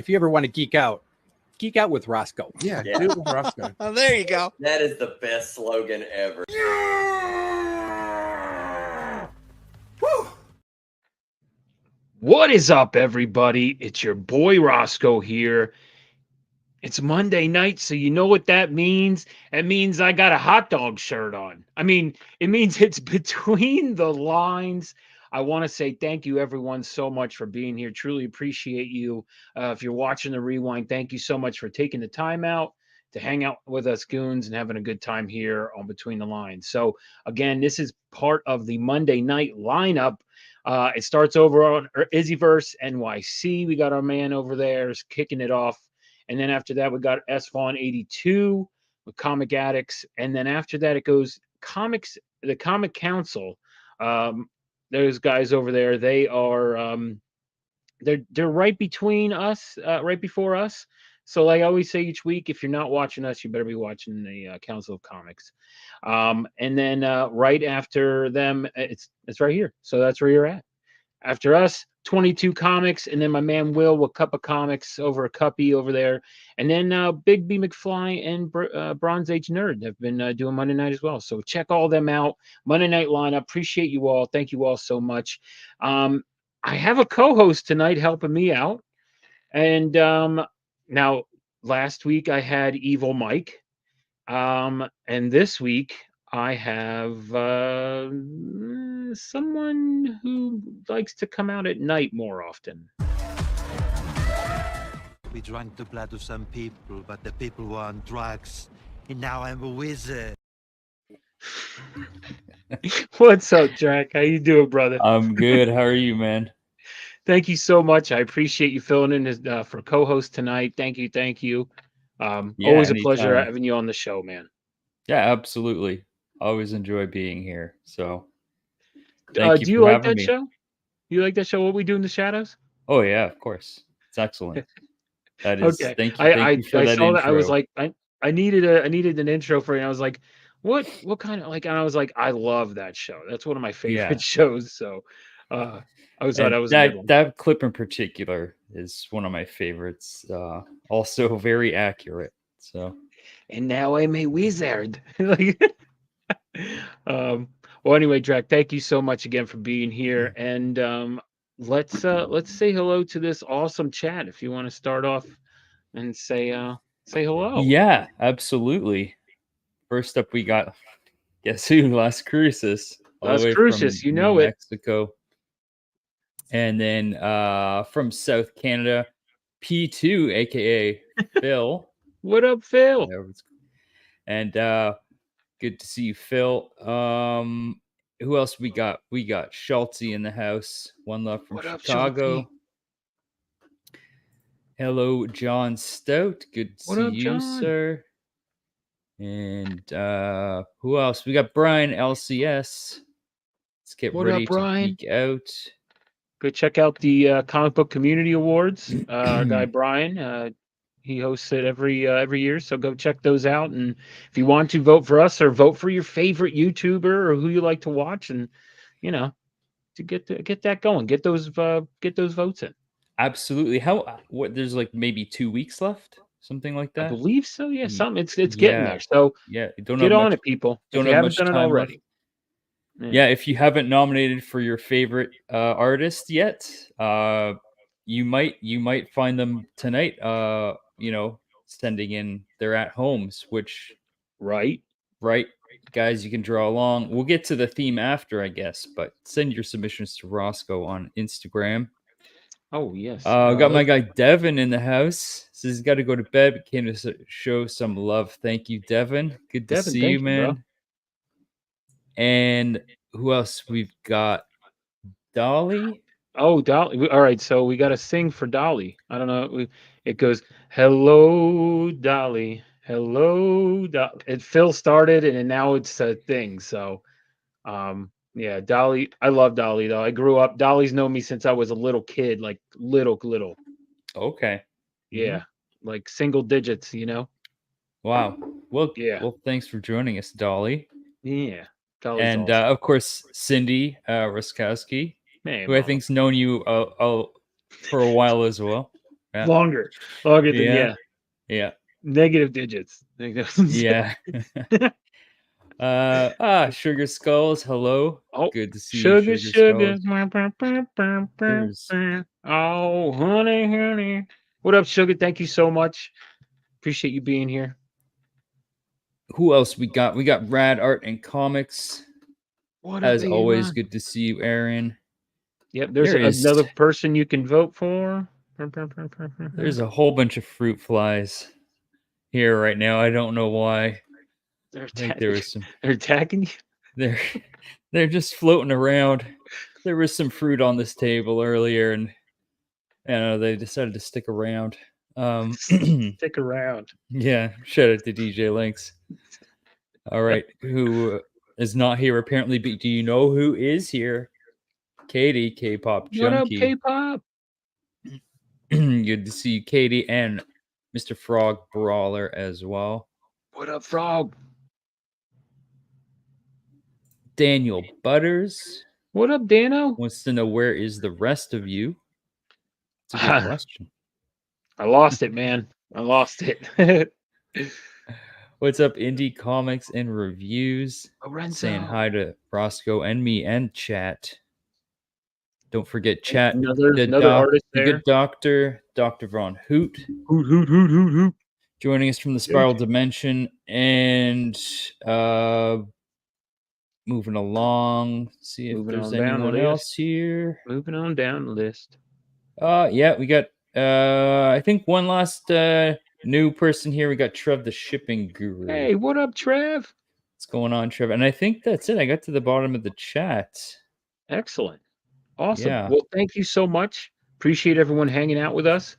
if you ever want to geek out with Roscoe. Yeah, do it with Roscoe. Oh, there you go. That is the best slogan ever. What is up, everybody? It's your boy Roscoe here. It's Monday night, so you know what that means? It means I got a hot dog shirt on. I mean, it means it's between the lines. I want to say thank you, everyone, so much for being here. Truly appreciate you. If you're watching the rewind, thank you so much for taking the time out to hang out with us goons and having a good time here on Between the Lines. So, again, this is part of the Monday night lineup. It starts over on Izzyverse NYC. We got our man over there kicking it off. And then after that, we got S-Vaughn 82 with Comic Addicts. And then after that, it goes Comics, the Comic Council. Those guys over there, they are they're right between us, right before us. So like I always say each week, if you're not watching us, you better be watching the Council of Comics. And then right after them, it's right here. So that's where you're at. After us, 22 Comics, and then my man Will with Cup of Comics over a cuppy over there. And then Big B McFly and Bronze Age Nerd have been doing Monday night as well. So check all them out. Monday night lineup. Appreciate you all. Thank you all so much. I have a co-host tonight helping me out. And now last week I had Evil Mike. And this week I have someone who likes to come out at night more often. We drank the blood of some people, but the people were on drugs. And now I'm a wizard. What's up, Jack? How you doing, brother? I'm good. How are you, man? Thank you so much. I appreciate you filling in as, for co-host tonight. Thank you. Always a pleasure anytime. having you on the show, man. Yeah, absolutely. Always enjoy being here. So Do you like that show? You like that show, What We Do in the Shadows? Oh yeah, of course. It's excellent. That is Okay. thank you for I that saw intro. that. I was like, I needed an intro for you. I was like, what kind of like, and I was like, I love that show. That's one of my favorite shows. So I thought that was a good one. That clip in particular is one of my favorites. Also very accurate. So And now I'm a wizard. Well, anyway, Drac, thank you so much again for being here. And let's say hello to this awesome chat. If you want to start off and say hello. Yeah, absolutely. First up, we got guess who? Las Cruces. Las Cruces, you know Mexico. And then from South Canada, P2, aka Phil. What up, Phil? And good to see you, Phil. Who else we got? We got Schultze in the house. One love from Chicago. Hello, John Stout. Good to see you, sir. And who else? We got Brian LCS. Let's get ready to geek out. Go check out the Comic Book Community Awards. Our guy Brian, he hosts it every year, so go check those out. And if you want to vote for us or vote for your favorite YouTuber or who you like to watch, and to get that going, get those votes in. Absolutely. What? There's like maybe 2 weeks left, something like that. I believe so. Yeah, something. It's getting there. So get on it, people. If you haven't done it already. Yeah, if you haven't nominated for your favorite artist yet, you might find them tonight. Sending in their at homes, which right, guys, you can draw along. We'll get to the theme after, I guess, but send your submissions to Roscoe on Instagram. Oh yes, got my guy Devin in the house. Says he's got to go to bed, but came to show some love. Thank you, Devin. Good to see you, man. Bro. And who else? We've got Dolly. Oh, Dolly. All right, so we got to sing for Dolly. I don't know. It goes, hello, Dolly. Hello, Dolly. Phil started, and now it's a thing. So, yeah, Dolly. I love Dolly, though. I grew up. Dolly's known me since I was a little kid, like little. Okay. Yeah, like single digits, Wow. Well, yeah. Well, thanks for joining us, Dolly. Yeah. Dolly's and awesome. of course, Cindy Ruskowski, Man, who I think's known you for a while as well. Yeah. Longer than Yeah. Yeah. negative digits. Yeah. Sugar Skulls. Hello. Oh, Good to see you, sugar, Sugar sugar. Skulls. There's Oh, honey, honey. What up, Sugar? Thank you so much. Appreciate you being here. who else we got? We got Rad Art and Comics. What up, As always, Adrian? good to see you, Aaron. Yep, there's There is another person you can vote for. there's a whole bunch of fruit flies here right now. I don't know why. They're I think there was some. They're attacking you. They're just floating around. There was some fruit on this table earlier, and they decided to stick around. Stick around. Yeah, shout out to DJ Links. All right, who is not here apparently? But do you know who is here? Katie, K-pop What up, junkie. K-pop? Good to see you, Katie, and Mr. Frog Brawler as well. What up, Frog? Daniel Butters. What up, Dano? Wants to know where is the rest of you? It's a good question. I lost it, man. I lost it. What's up, Indie Comics and Reviews? Lorenzo. Saying hi to Roscoe and me and chat. Don't forget chat. Another artist there. The good doctor, Dr. Von Hoot. Hoot. Joining us from the Spiral Dimension. And moving along. See if there's anyone else here. Moving on down the list. Yeah, we got I think one last new person here. We got Trev the Shipping Guru. Hey, what up, Trev? What's going on, Trev? And I think that's it. I got to the bottom of the chat. Excellent. Awesome. Yeah. Well, thank you so much. Appreciate everyone hanging out with us.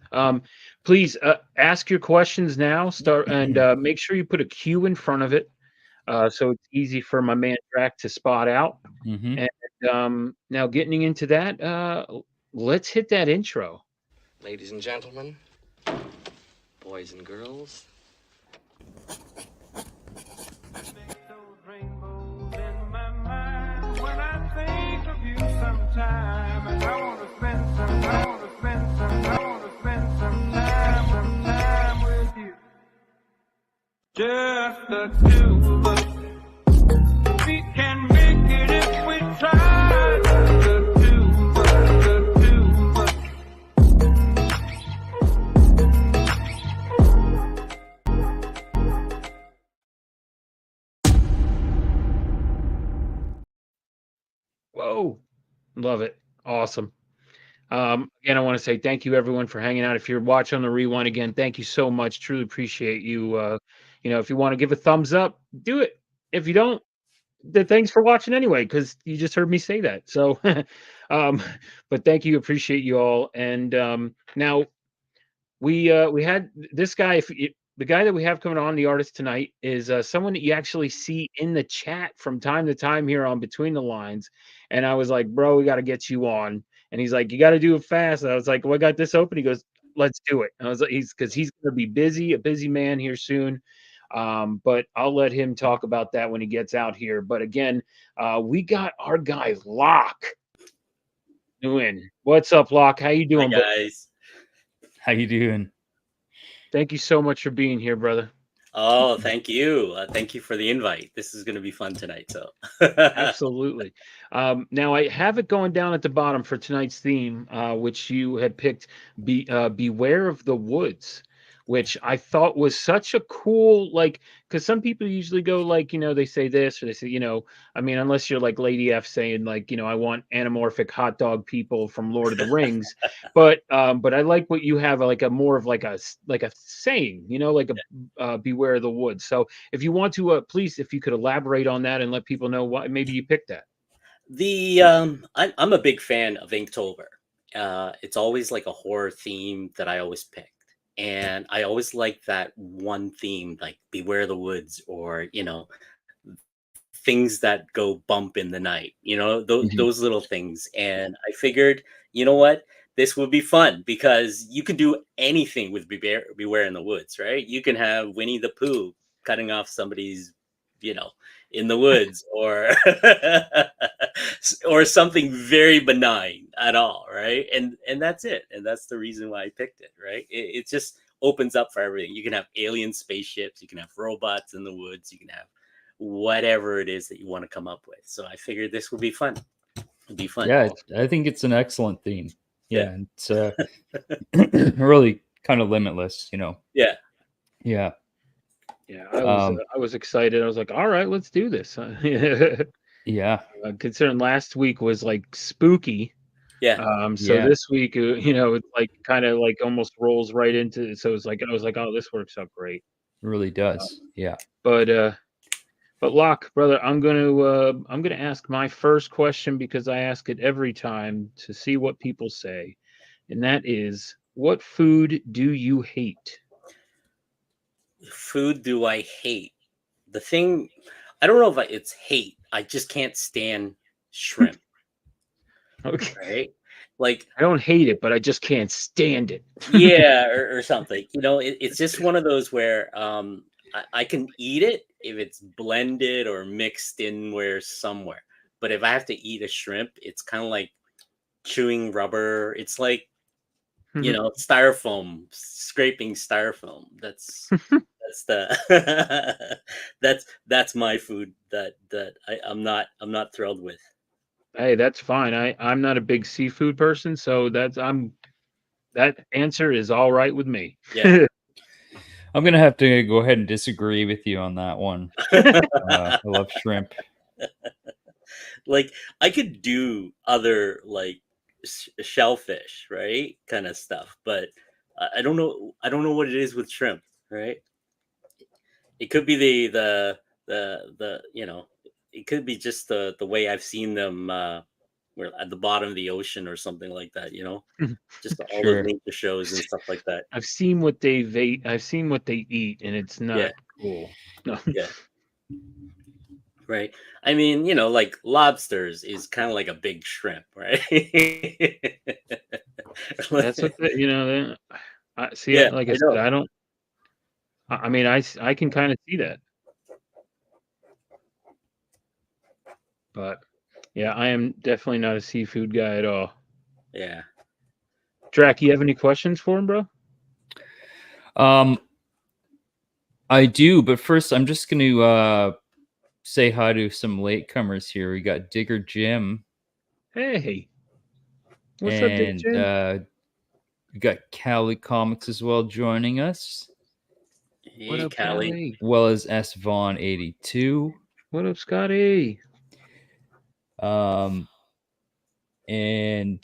Please ask your questions now. Start and make sure you put a Q in front of it, so it's easy for my man Drac to spot out. Mm-hmm. And now getting into that, let's hit that intro. Ladies and gentlemen, boys and girls. Just the two of us. We can make it if we try. The two of us, the two of us. Whoa. Love it. Awesome. Again, I want to say thank you, everyone, for hanging out. If you're watching on the rewind again, thank you so much. Truly appreciate you. If you want to give a thumbs up, do it. If you don't, then thanks for watching anyway, because you just heard me say that. So, but thank you. Appreciate you all. And now we had this guy. The guy that we have coming on, the artist tonight, is someone that you actually see in the chat from time to time here on Between the Lines. And I was like, bro, we got to get you on. And he's like, you got to do it fast. And I was like, well, I got this open. He goes, let's do it. And I was like, he's going to be busy, a busy man here soon. But I'll let him talk about that when he gets out here. But again, we got our guy Loc Nguyen. What's up, Loc? How you doing, guys? How you doing? Thank you so much for being here, brother. Oh, thank you. Thank you for the invite. This is going to be fun tonight. So absolutely. Now I have it going down at the bottom for tonight's theme, which you had picked. Beware of the Woods, which I thought was such a cool, because some people usually go they say this or they say, unless you're like Lady F saying I want anamorphic hot dog people from Lord of the Rings, but I like what you have, a more of a saying, beware of the woods. So if you want to, please, if you could elaborate on that and let people know why maybe you picked that. I'm a big fan of Inktober. It's always like a horror theme that I always pick. And I always like that one theme, like beware the woods, or, things that go bump in the night, those little things. And I figured, you know what, this would be fun because you can do anything with beware in the woods, right? You can have Winnie the Pooh cutting off somebody's, in the woods, or or something very benign. at all, right? And that's it, and that's the reason why I picked it, right? It just opens up for everything. You can have alien spaceships, you can have robots in the woods, you can have whatever it is that you want to come up with. So I figured this would be fun. It'd be fun. Yeah, I think it's an excellent theme. Yeah. And it's really kind of limitless, you know. Yeah. Yeah. Yeah, I was excited. I was like, all right, let's do this. Yeah. Considering last week was like spooky. Yeah. So Yeah. this week, it's like kind of like almost rolls right into it. So it's like, I was like, oh, this works out great. It really does. Yeah. But Loc, brother, I'm gonna ask my first question because I ask it every time to see what people say, and that is, what food do you hate? Food do I hate? The thing, I don't know if it's hate. I just can't stand shrimp. Okay. Right? Like, I don't hate it, but I just can't stand it. yeah, or something. It's just one of those where I can eat it if it's blended or mixed in somewhere. But if I have to eat a shrimp, it's kind of like chewing rubber. It's like, styrofoam, scraping styrofoam. That's the that's my food that I'm not thrilled with. Hey, that's fine. I'm not a big seafood person, so that answer is all right with me. Yeah. I'm gonna have to go ahead and disagree with you on that one. I love shrimp. Like, I could do other like shellfish, right, kind of stuff, but I don't know what it is with shrimp, right? It could be the it could be just the way I've seen them where at the bottom of the ocean or something like that, just all Sure. those nature shows and stuff like that. I've seen what I've seen what they eat, and it's not cool. No. Yeah. Right. I mean, like lobsters is kind of like a big shrimp, right? That's what I see. Yeah, Like I I said, know. I don't. I mean, I can kind of see that, but yeah, I am definitely not a seafood guy at all. Yeah. Drac, you have any questions for him, bro? I do, but first I'm just going to say hi to some latecomers here. We got Digger Jim. Hey, what's up, Digger Jim? We got Cali Comics as well joining us. Hey, What up, Callie? Callie? As well as S Vaughn 82. What up, Scotty? And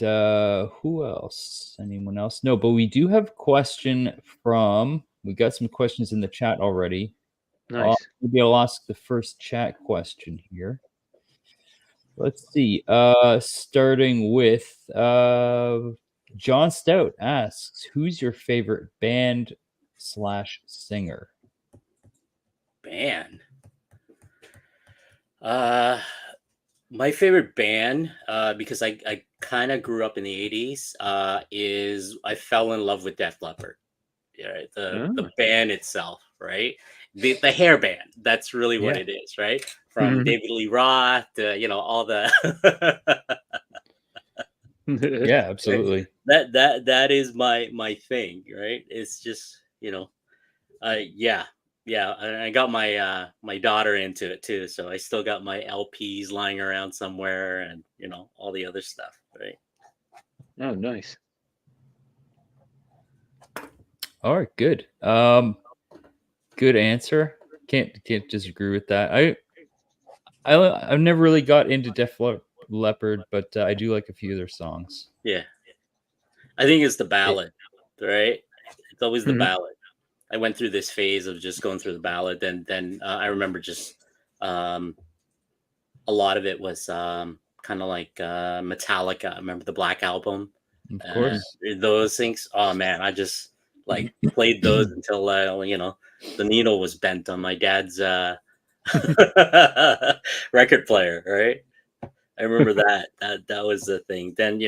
who else? Anyone else? No, but we do have a question we got some questions in the chat already. Nice. Maybe I'll ask the first chat question here. Let's see. Starting with John Stout asks, who's your favorite band/singer? Band. My favorite band, because I kind of grew up in the 80s, is I fell in love with Def Leppard. Yeah, the band itself, right? The hair band. That's really what it is, right? From David Lee Roth to, all the Yeah, absolutely. That is my thing, right? It's just, yeah. I got my daughter into it too, so I still got my LPs lying around somewhere, and all the other stuff, right? Oh, nice. All right, good. Good answer. Can't disagree with that. I've never really got into Def Leppard, but I do like a few of their songs. Yeah, I think it's the ballad, right? It's always the ballad. I went through this phase of just going through the ballad. Then I remember just a lot of it was kind of like Metallica. I remember the Black Album. Of course. Those things. Oh man, I just like played those until the needle was bent on my dad's record player. Right. I remember that was the thing. Then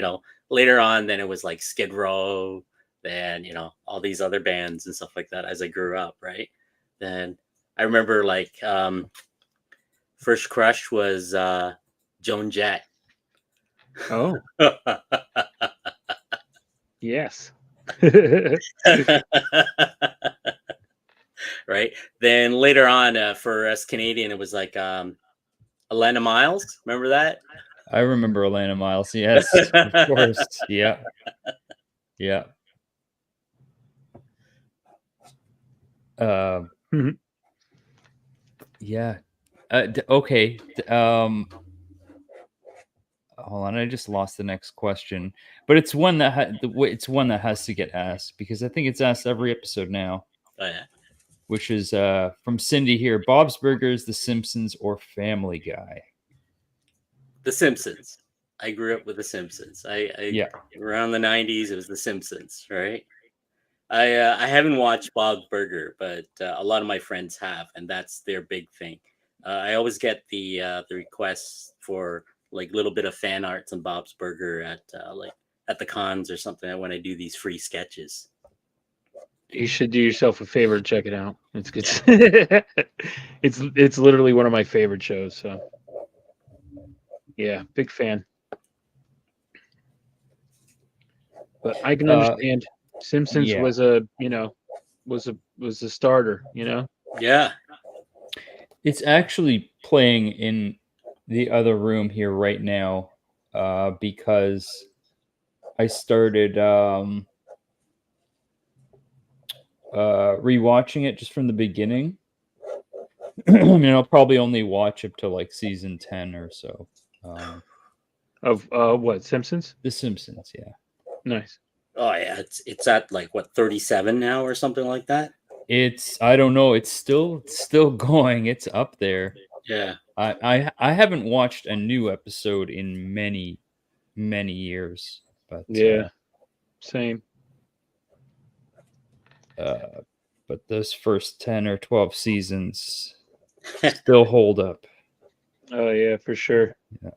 later on, then it was like Skid Row. Then all these other bands and stuff like that as I grew up, right? Then I remember like first crush was Joan Jett. Oh, yes. Right. Then later on, for us Canadian, it was like Elena Miles. Remember that? I remember Atlanta Miles. Yes, of course. Yeah. Yeah. Mhm. Yeah. Okay. Hold on, I just lost the next question, but it's one that it's one that has to get asked because I think it's asked every episode now, Oh yeah. which is from Cindy here: Bob's Burgers, The Simpsons, or Family Guy? The Simpsons. I grew up with The Simpsons. Yeah. Around the '90s, it was The Simpsons, right? I haven't watched Bob's Burger, but a lot of my friends have, and that's their big thing. I always get the requests for like little bit of fan arts on Bob's Burger at like at the cons or something when I do these free sketches. You should do yourself a favor and check it out. It's good. It's literally one of my favorite shows. So yeah, big fan. But I can understand. Simpsons yeah. was a was a starter. Yeah. It's actually playing in the other room here right now because I started rewatching it just from the beginning. I mean, I'll probably only watch up to like season 10 or so. Of what, Simpsons? The Simpsons, yeah. Nice. Oh yeah, it's at like what 37 now or something like that. I don't know, it's still going. It's up there. Yeah. I haven't watched a new episode in many years, but Yeah, same. but those first 10 or 12 seasons still hold up. Oh yeah, for sure. Yeah.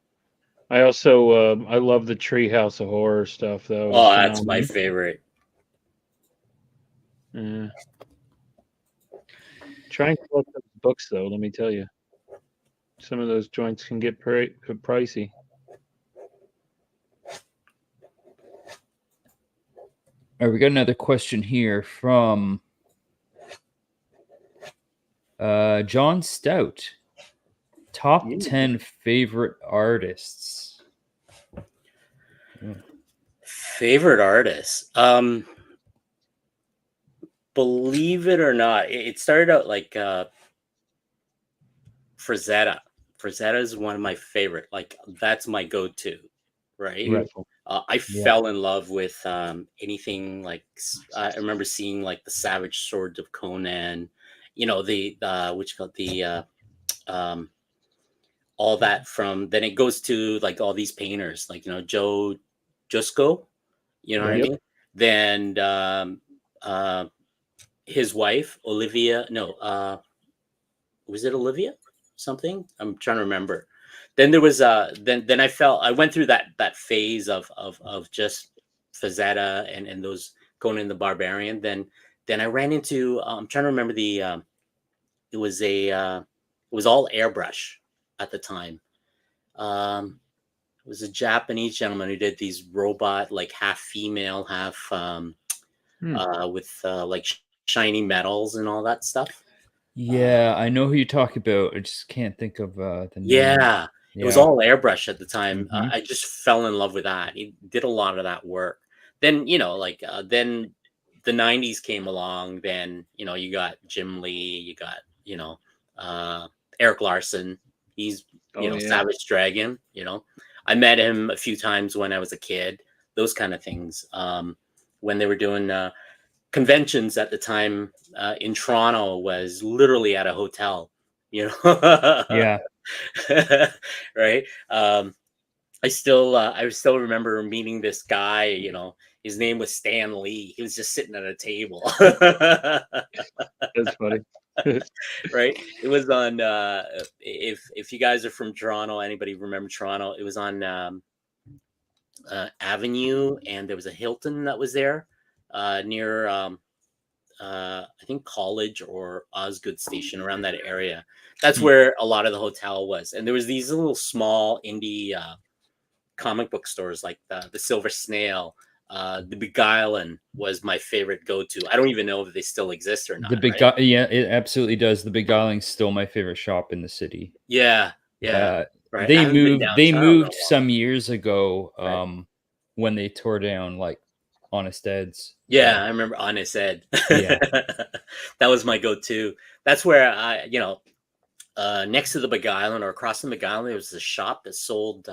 I also I love the Treehouse of Horror stuff though. Oh, that's my favorite. Yeah. Try and collect those books though. Let me tell you, some of those joints can get pricey. All right, we got another question here from John Stout. Top 10 favorite artists. Favorite artists. Believe it or not, it started out like Frazetta. Frazetta is one of my favorite. Like that's my go-to, right? Beautiful. I fell in love with anything like I remember seeing like the Savage Swords of Conan, the all that from then it goes to like all these painters like Joe Jusko, what I mean? Then his wife Olivia, was it Olivia something? I'm trying to remember. Then there was then I went through that phase of just Frazetta and those Conan the Barbarian. Then I ran into I'm trying to remember it was all airbrush at the time. It was a Japanese gentleman who did these robot like half female, half with like shiny metals and all that stuff. Yeah, I know who you talk about. I just can't think of the name. Yeah. It was all airbrush at the time. Mhm. I just fell in love with that. He did a lot of that work. Then, then the 90s came along. Then, you got Jim Lee, you got, Eric Larson. He's, Savage Dragon, I met him a few times when I was a kid, those kind of things. When they were doing conventions at the time in Toronto was literally at a hotel, Yeah. Right. I still remember meeting this guy, his name was Stan Lee. He was just sitting at a table. That's funny. Right. It was on if you guys are from Toronto, anybody remember Toronto, it was on Avenue, and there was a Hilton that was there near I think College or Osgood Station, around that area. That's where a lot of the hotel was. And there was these little small indie comic book stores like the Silver Snail, the Beguiling was my favorite go-to. I don't even know if they still exist or not. Yeah, it absolutely does. The Beguiling's still my favorite shop in the city. Yeah. Right. They I haven't been moved. They downtown in a moved while. some years ago. Right. When they tore down like Honest Ed's. Yeah, I remember Honest Ed. Yeah. That was my go-to. That's where I, next to the Beguiling or across from the Beguiling, there was a shop that sold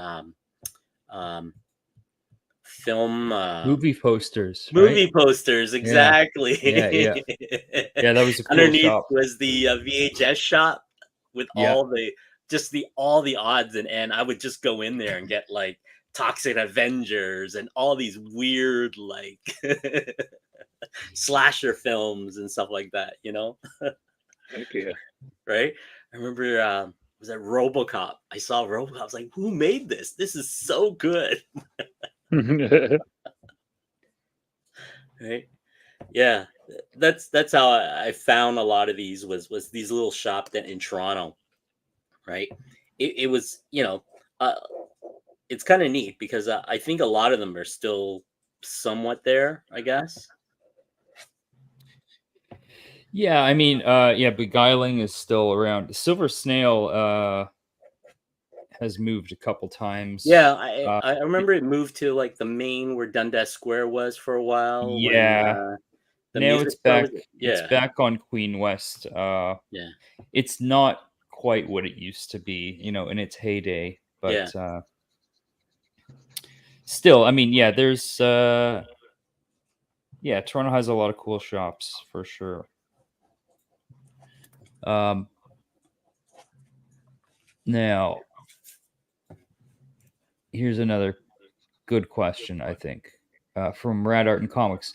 film Movie posters. movie posters, exactly. Yeah. Yeah, that was a cool Underneath shop. was the VHS shop with all the odds, and I would just go in there and get like Toxic Avengers and all these weird like slasher films and stuff like that, Okay. right? I remember was that RoboCop? I saw RoboCop. I was like, who made this? This is so good. Right? Yeah. That's how I found a lot of these was these little shops that in Toronto, right? It was, it's kind of neat because I think a lot of them are still somewhat there, I guess. Yeah, I mean, Beguiling is still around. Silver Snail has moved a couple times. Yeah, I remember it moved to like the main where Dundas Square was for a while. Yeah. When, now it's back. Yeah. It's back on Queen West. Yeah. It's not quite what it used to be, in its heyday. But still, I mean, yeah, there's Toronto has a lot of cool shops for sure. Now here's another good question, I think, from Rad Art and Comics.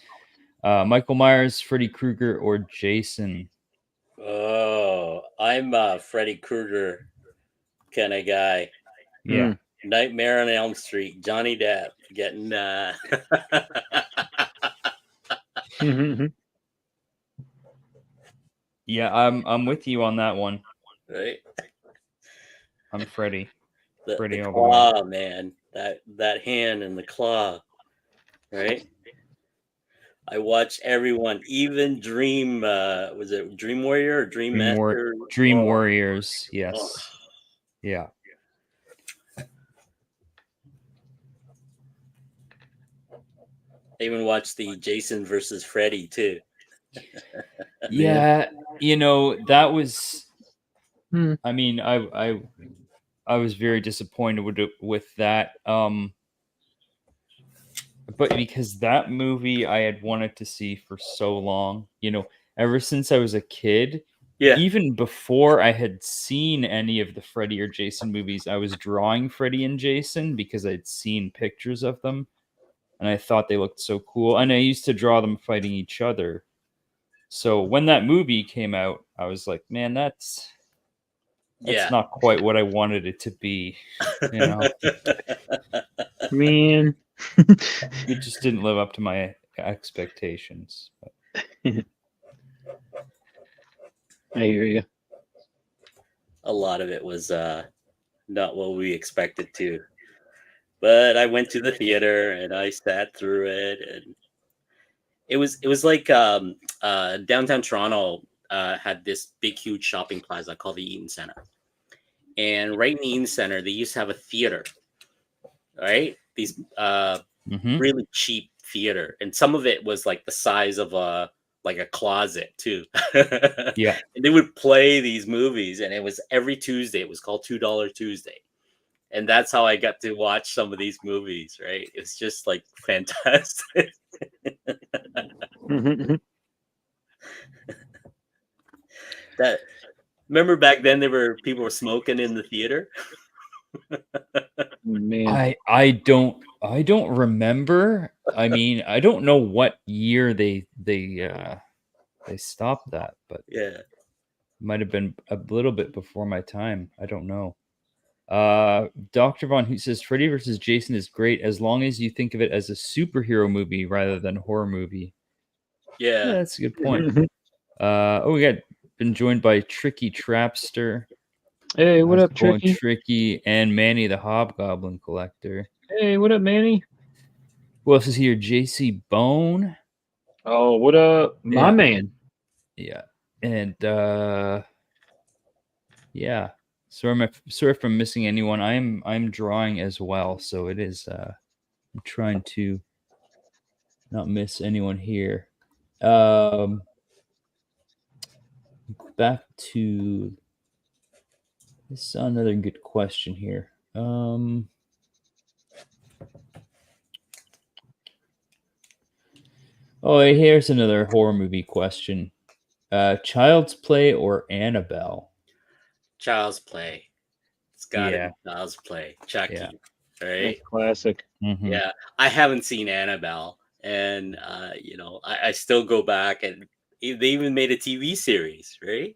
Michael Myers, Freddy Krueger, or Jason? Oh, I'm a Freddy Krueger kind of guy. Yeah. Nightmare on Elm Street, Johnny Depp getting Yeah, I'm with you on that one. Right. I'm Freddy. The all the claw, man. That hand and the claw. Right? I watched everyone, even Dream was it Dream Warrior or Dream Master? Dream Warriors, yes. Oh. Yeah. I even watched the Jason versus Freddy too. Yeah, that was. I mean, I was very disappointed with that. But because that movie I had wanted to see for so long, ever since I was a kid. Yeah. Even before I had seen any of the Freddy or Jason movies, I was drawing Freddy and Jason because I'd seen pictures of them. And I thought they looked so cool. And I used to draw them fighting each other. So when that movie came out, I was like, man, that's not quite what I wanted it to be. Man. It just didn't live up to my expectations. I hear you. A lot of it was not what we expected to. But I went to the theater and I sat through it, and it was like downtown Toronto had this big, huge shopping plaza called the Eaton Center, and right in the Eaton Center they used to have a theater, right? These really cheap theater, and some of it was like the size of a closet too. Yeah, and they would play these movies, and it was every Tuesday. It was called $2 Tuesday. And that's how I got to watch some of these movies, right? It's just like fantastic. Remember back then people were smoking in the theater? Man. I don't remember. I mean, I don't know what year they stopped that, but yeah, might have been a little bit before my time. I don't know. Dr. Von Hoot says Freddy vs. Jason is great as long as you think of it as a superhero movie rather than horror movie. Yeah, that's a good point. We got been joined by Tricky Trapster. Hey, what up, Tricky? Tricky and Manny the Hobgoblin Collector. Hey, what up, Manny? Who else is here? JC Bone. Oh, what up, my Yeah. man? Yeah. And yeah. Sorry if I'm missing anyone. I'm drawing as well, so it is I'm trying to not miss anyone here. Back to this is another good question here. Oh, here's another horror movie question. Child's Play or Annabelle? Child's Play. It's gotta Yeah. be Child's Play. Chucky. Yeah. Right? That's classic. Mhm. Yeah. I haven't seen Annabelle. And I still go back, and they even made a TV series, right?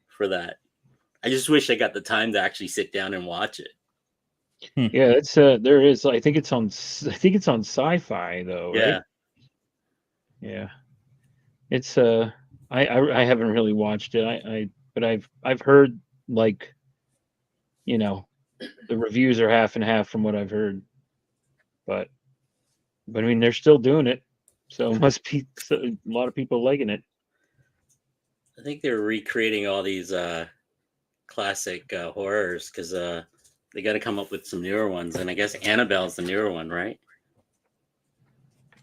For that. I just wish I got the time to actually sit down and watch it. Yeah, it's there is. I think it's on. I think it's on Sci-Fi though, Yeah. right? Yeah. It's I haven't really watched it. But I've heard like, the reviews are half and half from what I've heard. But I mean, they're still doing it, so it must be a lot of people liking it. I think they're recreating all these classic horrors because they got to come up with some newer ones, and I guess Annabelle's the newer one, right?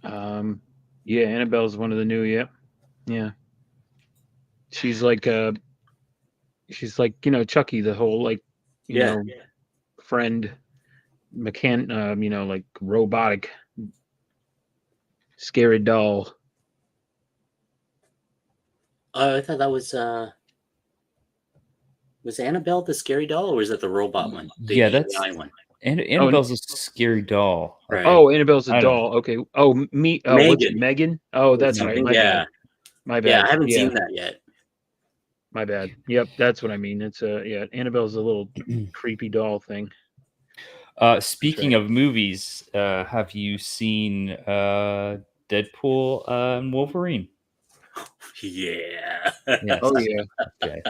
Yeah, Annabelle's one of the new. Yeah. She's like Chucky, the whole like friend like robotic scary doll. I thought that was Annabelle the scary doll, or was it the robot one? The Yeah, that's AI one. And Annabelle's a scary doll. I Right. think. Oh, Annabelle's a I don't- doll. Okay. Oh, me. Oh, what's it? Megan. Megan. Oh, that's right. My Yeah. bad. My bad. Yeah, I haven't seen that yet. My bad. Yep, that's what I mean. It's Annabelle's a little creepy doll thing. Speaking of movies, have you seen Deadpool and Wolverine? Yeah. Yes. Oh yeah. Okay.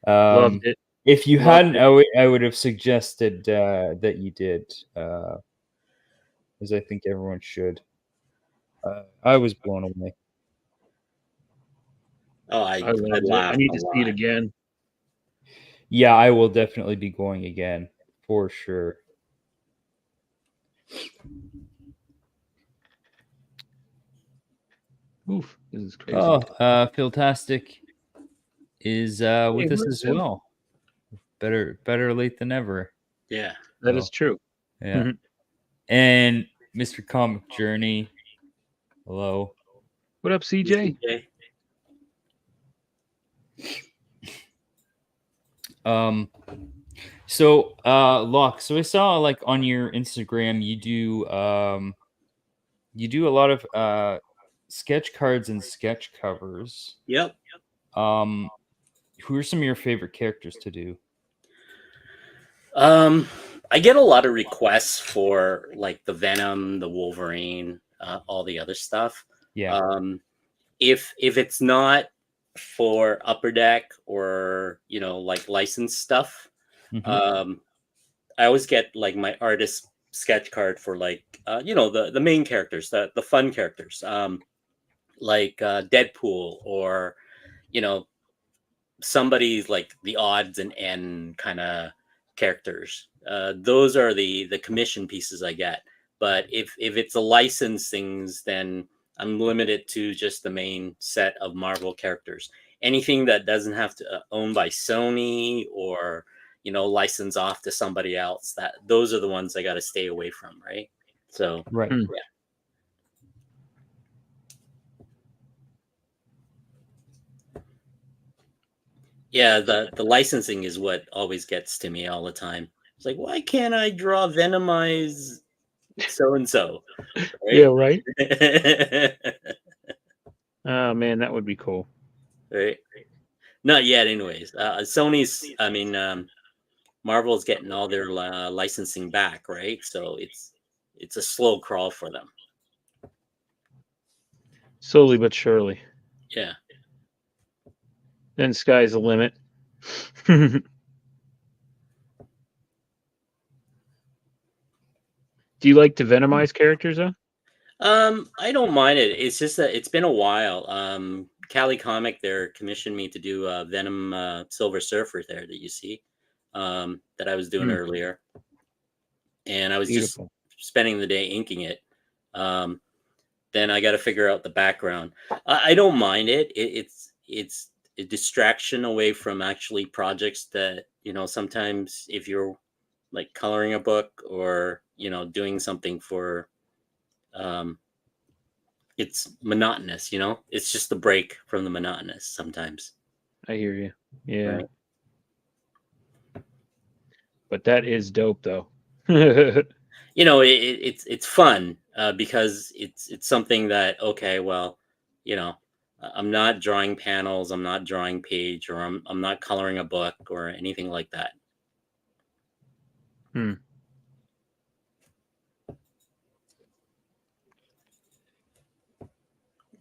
Loved it. If you Loved hadn't, it. I would have suggested that you did, as I think everyone should. I was blown away. Oh, I loved it. I laughed need a to see it lot. again. Yeah, I will definitely be going again for sure. Oof, this is crazy. Oh, Philtastic is with us as well. Better late than ever. Yeah, that is true. Yeah. Mhm. And Mr. Comic Journey. Hello. What up, CJ? Okay. So Loc, so I saw like on your Instagram you do a lot of sketch cards and sketch covers. Yep. Who are some of your favorite characters to do? I get a lot of requests for like the Venom, the Wolverine, all the other stuff. Yeah. If it's not for Upper Deck or like licensed stuff, Mhm. I always get like my artist sketch card for like the main characters, the fun characters, like Deadpool or somebody's like the odds and end kind of characters. Those are the commission pieces I get. But if it's a license things, then I'm limited to just the main set of Marvel characters. Anything that doesn't have to owned by Sony or license off to somebody else, those are the ones I got to stay away from, right? So Right. Yeah, the licensing is what always gets to me all the time. It's like, why can't I draw Venomize so and so? Yeah, right. Oh man, that would be cool. Right. Not yet, anyways. Sony's, I mean, Marvel's getting all their licensing back, right? So it's a slow crawl for them. Slowly but surely. Yeah. Then sky's the limit. Do you like to venomize characters though? I don't mind it. It's just that it's been a while. Cali Comic there commissioned me to do Venom Silver Surfer there that you see, that I was doing earlier, and I was Beautiful. just spending the day inking it. Then I got to figure out the background. I don't mind it. It's a distraction away from actually projects that, you know, sometimes if you're like coloring a book or, you know, doing something for, it's monotonous, you know, it's just a break from the monotonous sometimes. I hear you. Yeah. Right. But that is dope though. You know, it's fun because it's something that, okay, well, you know, I'm not drawing panels, I'm not drawing page, or I'm not coloring a book or anything like that.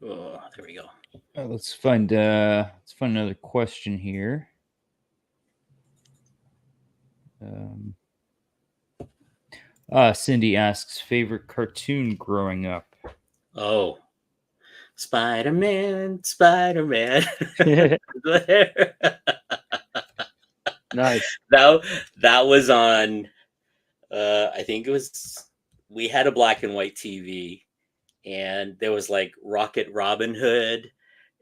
Oh, there we go. Let's find another question here. Cindy asks, favorite cartoon growing up. Oh, Spider-Man. Nice. That was on. I think it was. We had a black and white TV, and there was like Rocket Robin Hood,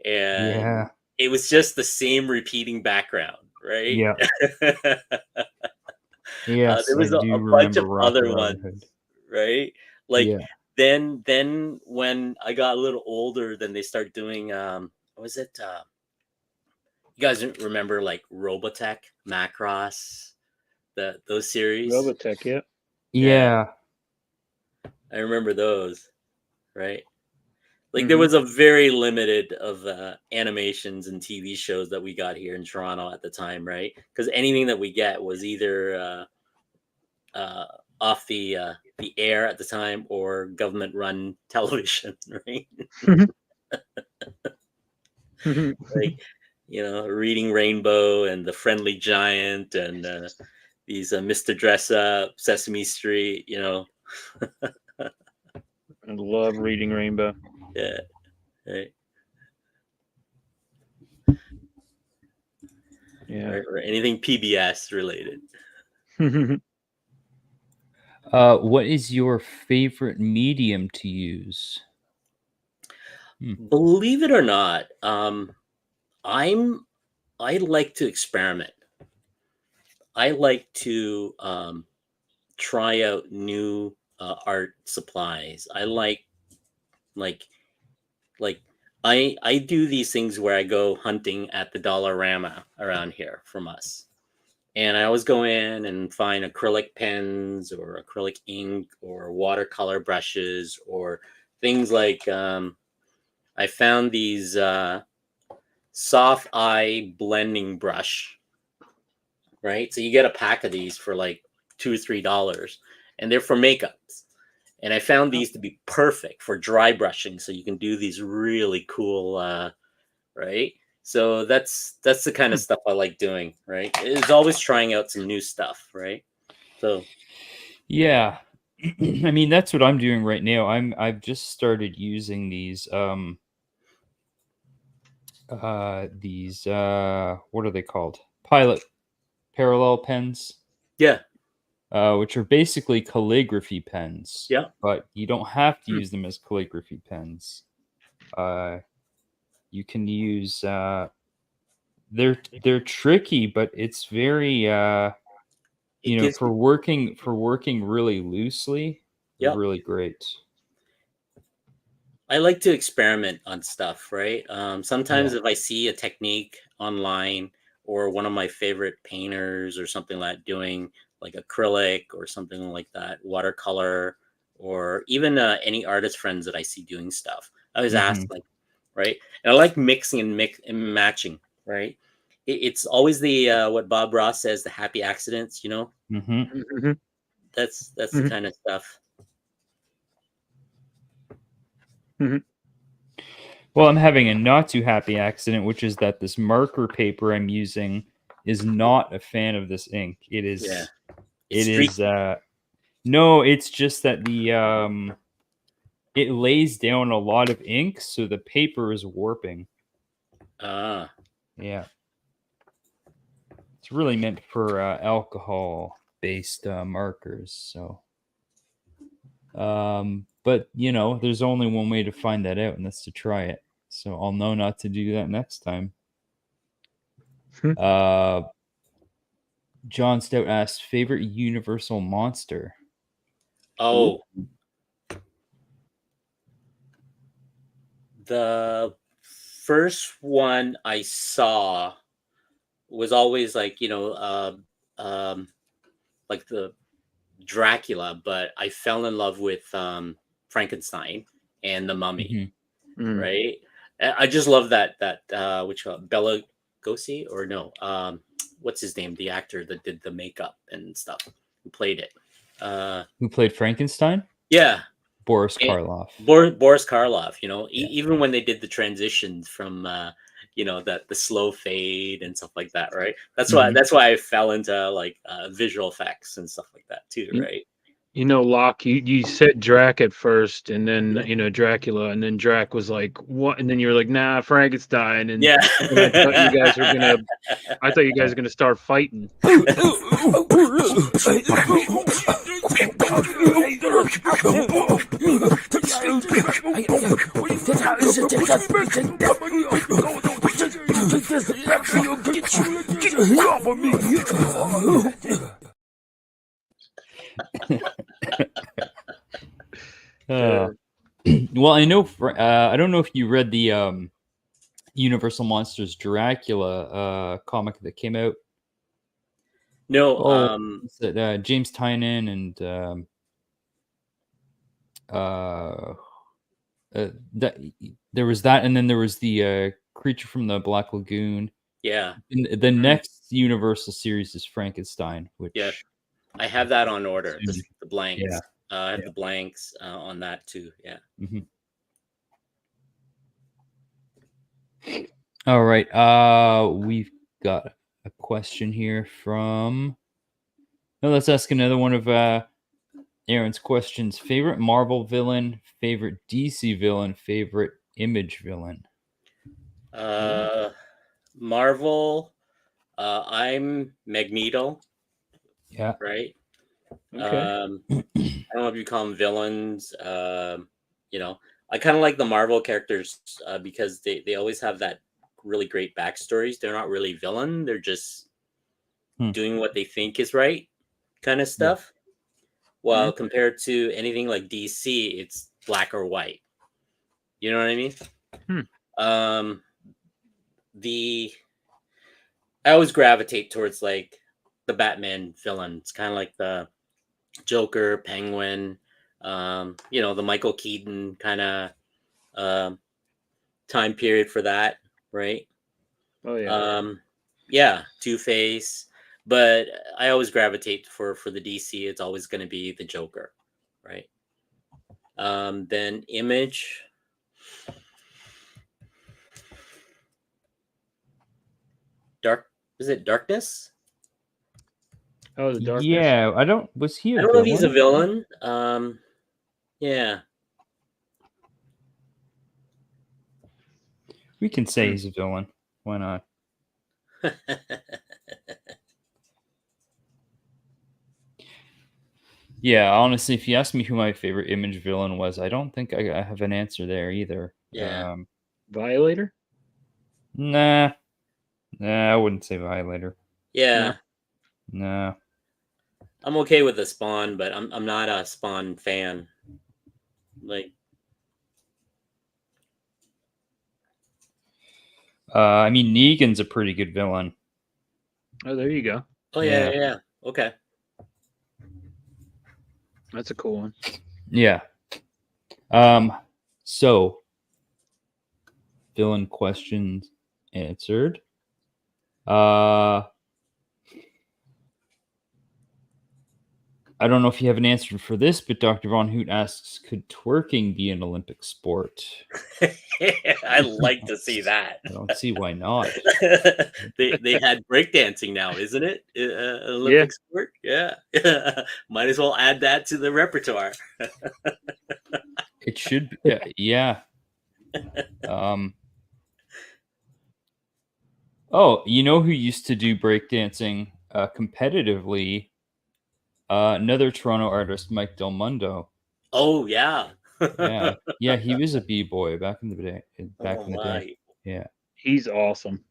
and it was just the same repeating background, right? Yeah. Yes, there was a bunch of other ones, right? Like then when I got a little older, then they start doing what was it? You guys remember like Robotech, Macross, those series? Robotech, yeah. Yeah. I remember those, right? Like there was a very limited of animations and TV shows that we got here in Toronto at the time, right? Because anything that we get was either off the air at the time or government run television, right? Like, you know, Reading Rainbow and The Friendly Giant and these Mr. Dress Up, Sesame Street, you know. I love Reading Rainbow. Yeah. Right. Yeah. Or anything PBS related. What is your favorite medium to use? Believe it or not, I like to experiment. I like to try out new art supplies. I like I do these things where I go hunting at the Dollarama around here from us. And I always go in and find acrylic pens or acrylic ink or watercolor brushes or things like I found these soft eye blending brush, right? So you get a pack of these for like $2 or $3 and they're for makeups. And I found these to be perfect for dry brushing. So you can do these really cool, right? So that's the kind of stuff I like doing, right? It's always trying out some new stuff, right? So yeah. I mean, that's what I'm doing right now. I've just started using these what are they called? Pilot parallel pens. Yeah. Which are basically calligraphy pens. Yeah. But you don't have to use them as calligraphy pens. You can use they're tricky, but it's very for working really loosely, they're really great. I like to experiment on stuff, right? Sometimes if I see a technique online or one of my favorite painters or something like doing like acrylic or something like that, watercolor, or even any artist friends that I see doing stuff, I always ask, like, right? And I like mixing and matching, right? It's always the what Bob Ross says, the happy accidents, you know. That's the kind of stuff. Well, I'm having a not too happy accident, which is that this marker paper I'm using is not a fan of this ink. It is. It is No, it's just that it lays down a lot of ink, so the paper is warping. Ah. Yeah. It's really meant for alcohol-based markers. So, but there's only one way to find that out, and that's to try it. So I'll know not to do that next time. John Stout asked, favorite Universal monster. Oh. The first one I saw was always like, like the Dracula, but I fell in love with Frankenstein and the Mummy, right? I just love that which Bela Lugosi, or no, what's his name? The actor that did the makeup and stuff, who played it. Who played Frankenstein? Yeah. Boris Karloff. Boris Karloff, even when they did the transitions from the slow fade and stuff like that, right? That's why I fell into like visual effects and stuff like that too, right? Loc, you said Drac at first, and then Dracula, and then Drac was like, what? And then you were like, nah, Frankenstein. And, yeah. And I thought you guys were gonna start fighting. Well, I know. I don't know if you read the Universal Monsters Dracula comic that came out. No. James Tynion and there was that, and then there was the Creature from the Black Lagoon. Yeah. The next Universal series is Frankenstein, which I have that on order. The blanks. Yeah. I have the blanks on that too. Yeah. All right. We've got a question here from. Now let's ask another one of Aaron's questions. Favorite Marvel villain, favorite DC villain, favorite Image villain. Marvel. I'm Magneto. Yeah. Right. Okay. I don't know if you call them villains. I kind of like the Marvel characters because they always have that really great backstories. They're not really villain. They're just doing what they think is right kind of stuff. While compared to anything like DC, it's black or white. You know what I mean? I always gravitate towards like the Batman villains, kind of like the Joker, Penguin, the Michael Keaton kind of time period for that, right? Oh yeah. Two-Face, but I always gravitate for the DC. It's always going to be the Joker, right? Then Image. Is it Darkness? Oh, the Darkness. Yeah, I don't know if he's a villain. Yeah. We can say he's a villain. Why not? Yeah, honestly, if you ask me who my favorite Image villain was, I don't think I have an answer there either. Yeah. Violator? Nah, I wouldn't say Violator. Yeah. No. I'm okay with the Spawn, but I'm not a Spawn fan. Like, I mean, Negan's a pretty good villain. Oh, there you go. Oh yeah. Okay. That's a cool one. Yeah. So villain questions answered. I don't know if you have an answer for this, but Dr. Von Hoot asks, could twerking be an Olympic sport? I'd like to see that. I don't see why not. they had breakdancing now, isn't it? An Olympic sport? Yeah. Might as well add that to the repertoire. It should be. Yeah. Oh, you know who used to do breakdancing competitively? Another Toronto artist, Mike Del Mundo. Oh, yeah. Yeah. Yeah, he was a b-boy back in the day. Back in the day. Yeah. He's awesome.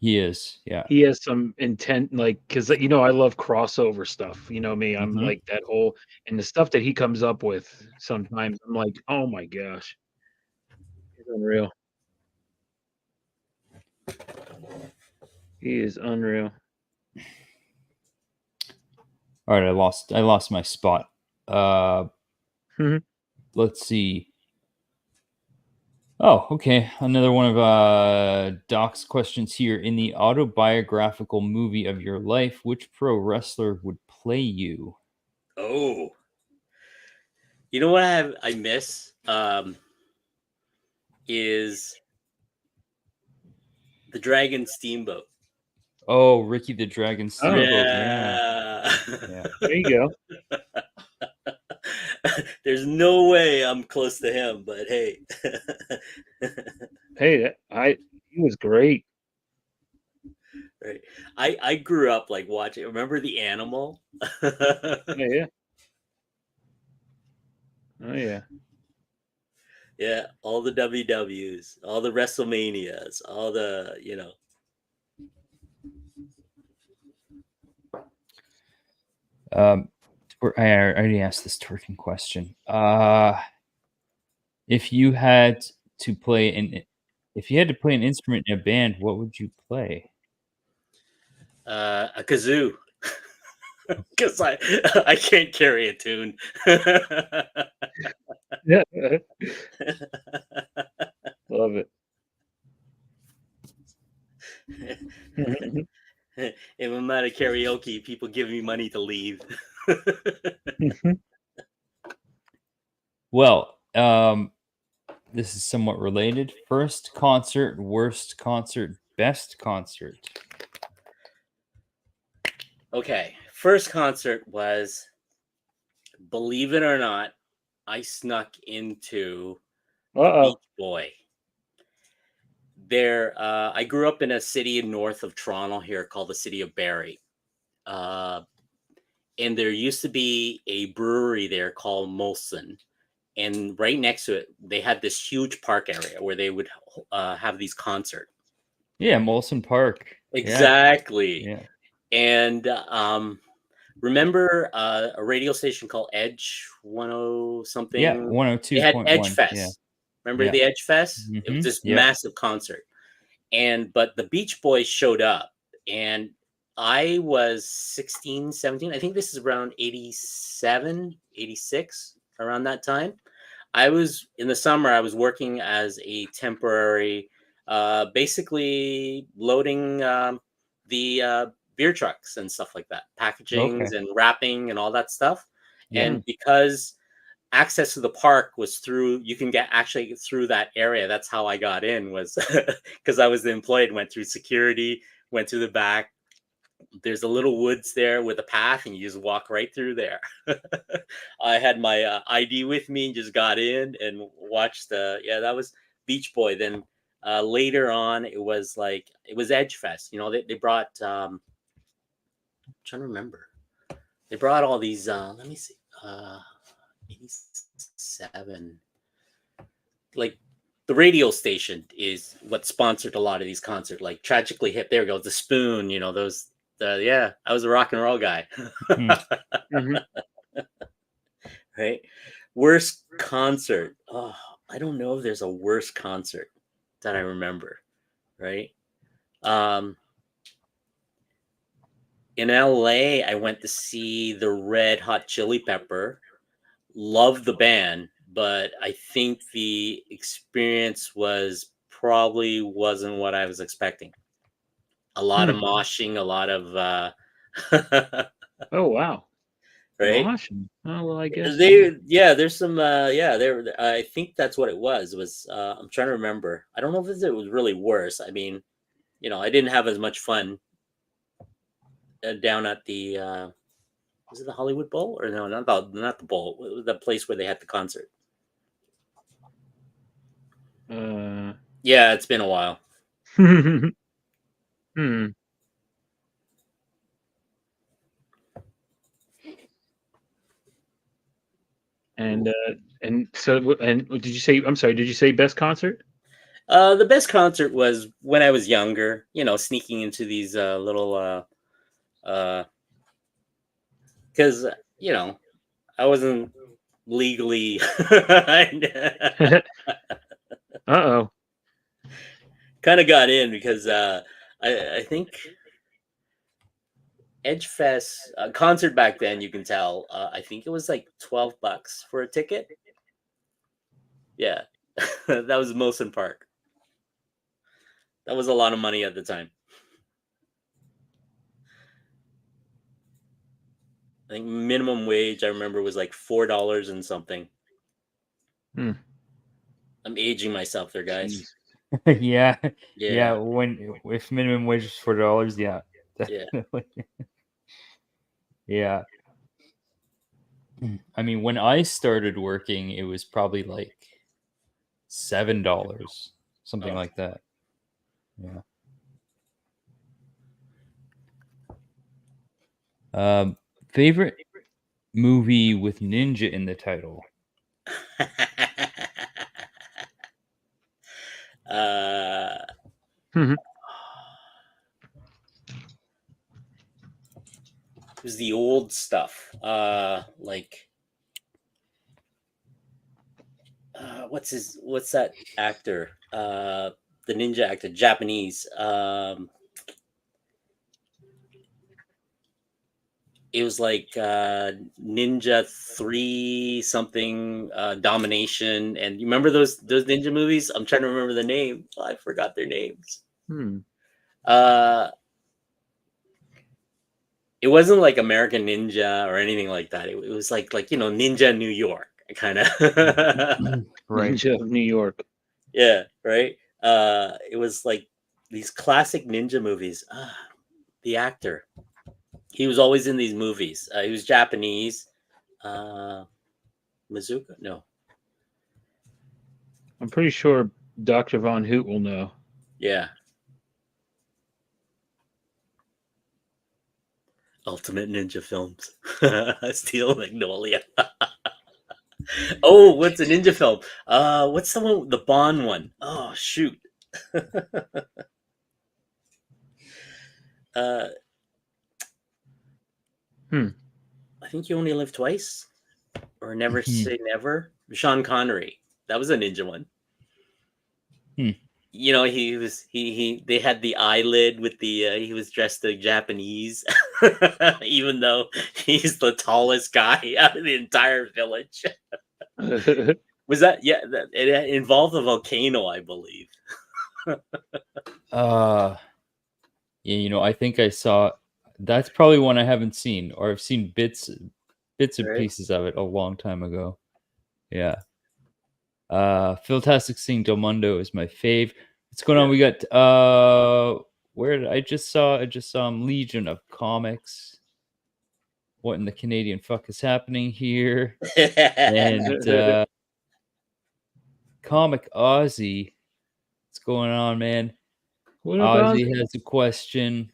He is. Yeah. He has some intent, like, because, you know, I love crossover stuff. You know me, I'm like that whole, and the stuff that he comes up with sometimes, I'm like, oh my gosh. He's unreal. He is unreal. All right, I lost my spot. Let's see. Oh, okay. Another one of Doc's questions here. In the autobiographical movie of your life, which pro wrestler would play you? Oh. You know what I miss? Is the Dragon Steamboat. Oh, Ricky the Dragon Steamboat. Yeah. There you go. There's no way I'm close to him, but hey. Hey, he was great. Right. I grew up like watching. Remember The Animal? Yeah. Oh yeah. Yeah, all the WWs, all the WrestleManias, all the, you know. I already asked this twerking question. If you had to play an instrument in a band, what would you play? A kazoo. Because I can't carry a tune. Yeah. Love it. If I'm at a karaoke, people give me money to leave. Well, this is somewhat related. First concert, worst concert, best concert. Okay, first concert was, believe it or not, I snuck into Beach Boy. I grew up in a city north of Toronto here called the city of Barrie. And there used to be a brewery there called Molson. And right next to it, they had this huge park area where they would have these concerts. Yeah, Molson Park. Exactly. Yeah. And remember a radio station called Edge 10 something? Yeah, 102. They had Edge Fest. Yeah. Remember the Edge Fest? It was this massive concert. But the Beach Boys showed up, and I was 16, 17. I think this is around 87, 86, around that time. I was in the summer, I was working as a temporary, basically loading the beer trucks and stuff like that, packagings and wrapping and all that stuff. Yeah. And because access to the park was through, you can get actually through that area. That's how I got in, was because I was employed, went through security, went to the back. There's a little woods there with a path, and you just walk right through there. I had my ID with me and just got in and watched that was Beach Boy. Then later on, it was Edge Fest. You know, they brought, I'm trying to remember. They brought all these, let me see, 87. Like, the radio station is what sponsored a lot of these concerts, like Tragically Hip. There goes The Spoon, you know, those. I was a rock and roll guy. Right. Worst concert. Oh, I don't know if there's a worst concert that I remember. Right. In LA, I went to see the Red Hot Chili Pepper. Loved the band, but I think the experience probably wasn't what I was expecting. A lot of moshing, a lot of oh wow. right? Awesome. Oh well, I guess. There's some there I think that's what it was I'm trying to remember. I don't know if it was really worse. I mean, I didn't have as much fun down at the was it the Hollywood Bowl or no, not the bowl. It was the place where they had the concert. Yeah, it's been a while. Hmm. And so did you say? I'm sorry. Did you say best concert? The best concert was when I was younger. Sneaking into these little because I wasn't legally Uh-oh. kind of got in because I think Edgefest concert back then, you can tell. I think it was like $12 for a ticket. Yeah, that was Molson Park. That was a lot of money at the time. I think minimum wage I remember was like $4 and something. I'm aging myself there, guys. Yeah. Yeah. If minimum wage is $4, yeah, definitely. Yeah. I mean, when I started working, it was probably like $7, something like that. Yeah. Favorite movie with ninja in the title? It was the old stuff. What's that actor? The ninja actor, Japanese. It was like Ninja 3 something Domination, and you remember those ninja movies? I'm trying to remember the name. Oh, I forgot their names. It wasn't like American Ninja or anything like that. It was like Ninja New York kind of. Right. Ninja of New York. Yeah, right. It was like these classic ninja movies. The actor. He was always in these movies. He was Japanese. Mizuka? No. I'm pretty sure Dr. Von Hoot will know. Yeah. Ultimate Ninja Films. Steel Magnolia. Oh, what's a ninja film? What's the one? The Bond one. Oh, shoot. I think You Only Live Twice, or Never Say Never. Sean Connery. That was a ninja one. They had the eyelid with the he was dressed like Japanese, even though he's the tallest guy out of the entire village. Was that it involved a volcano, I believe. Yeah, I think I saw. That's probably one I haven't seen, or I've seen bits and pieces of it a long time ago. Yeah. Fantastic seeing Del Mundo is my fave. What's going on? We got where did I just saw Legion of Comics. What in the Canadian fuck is happening here? And Comic Aussie. What's going on, man? Ozzy has a question.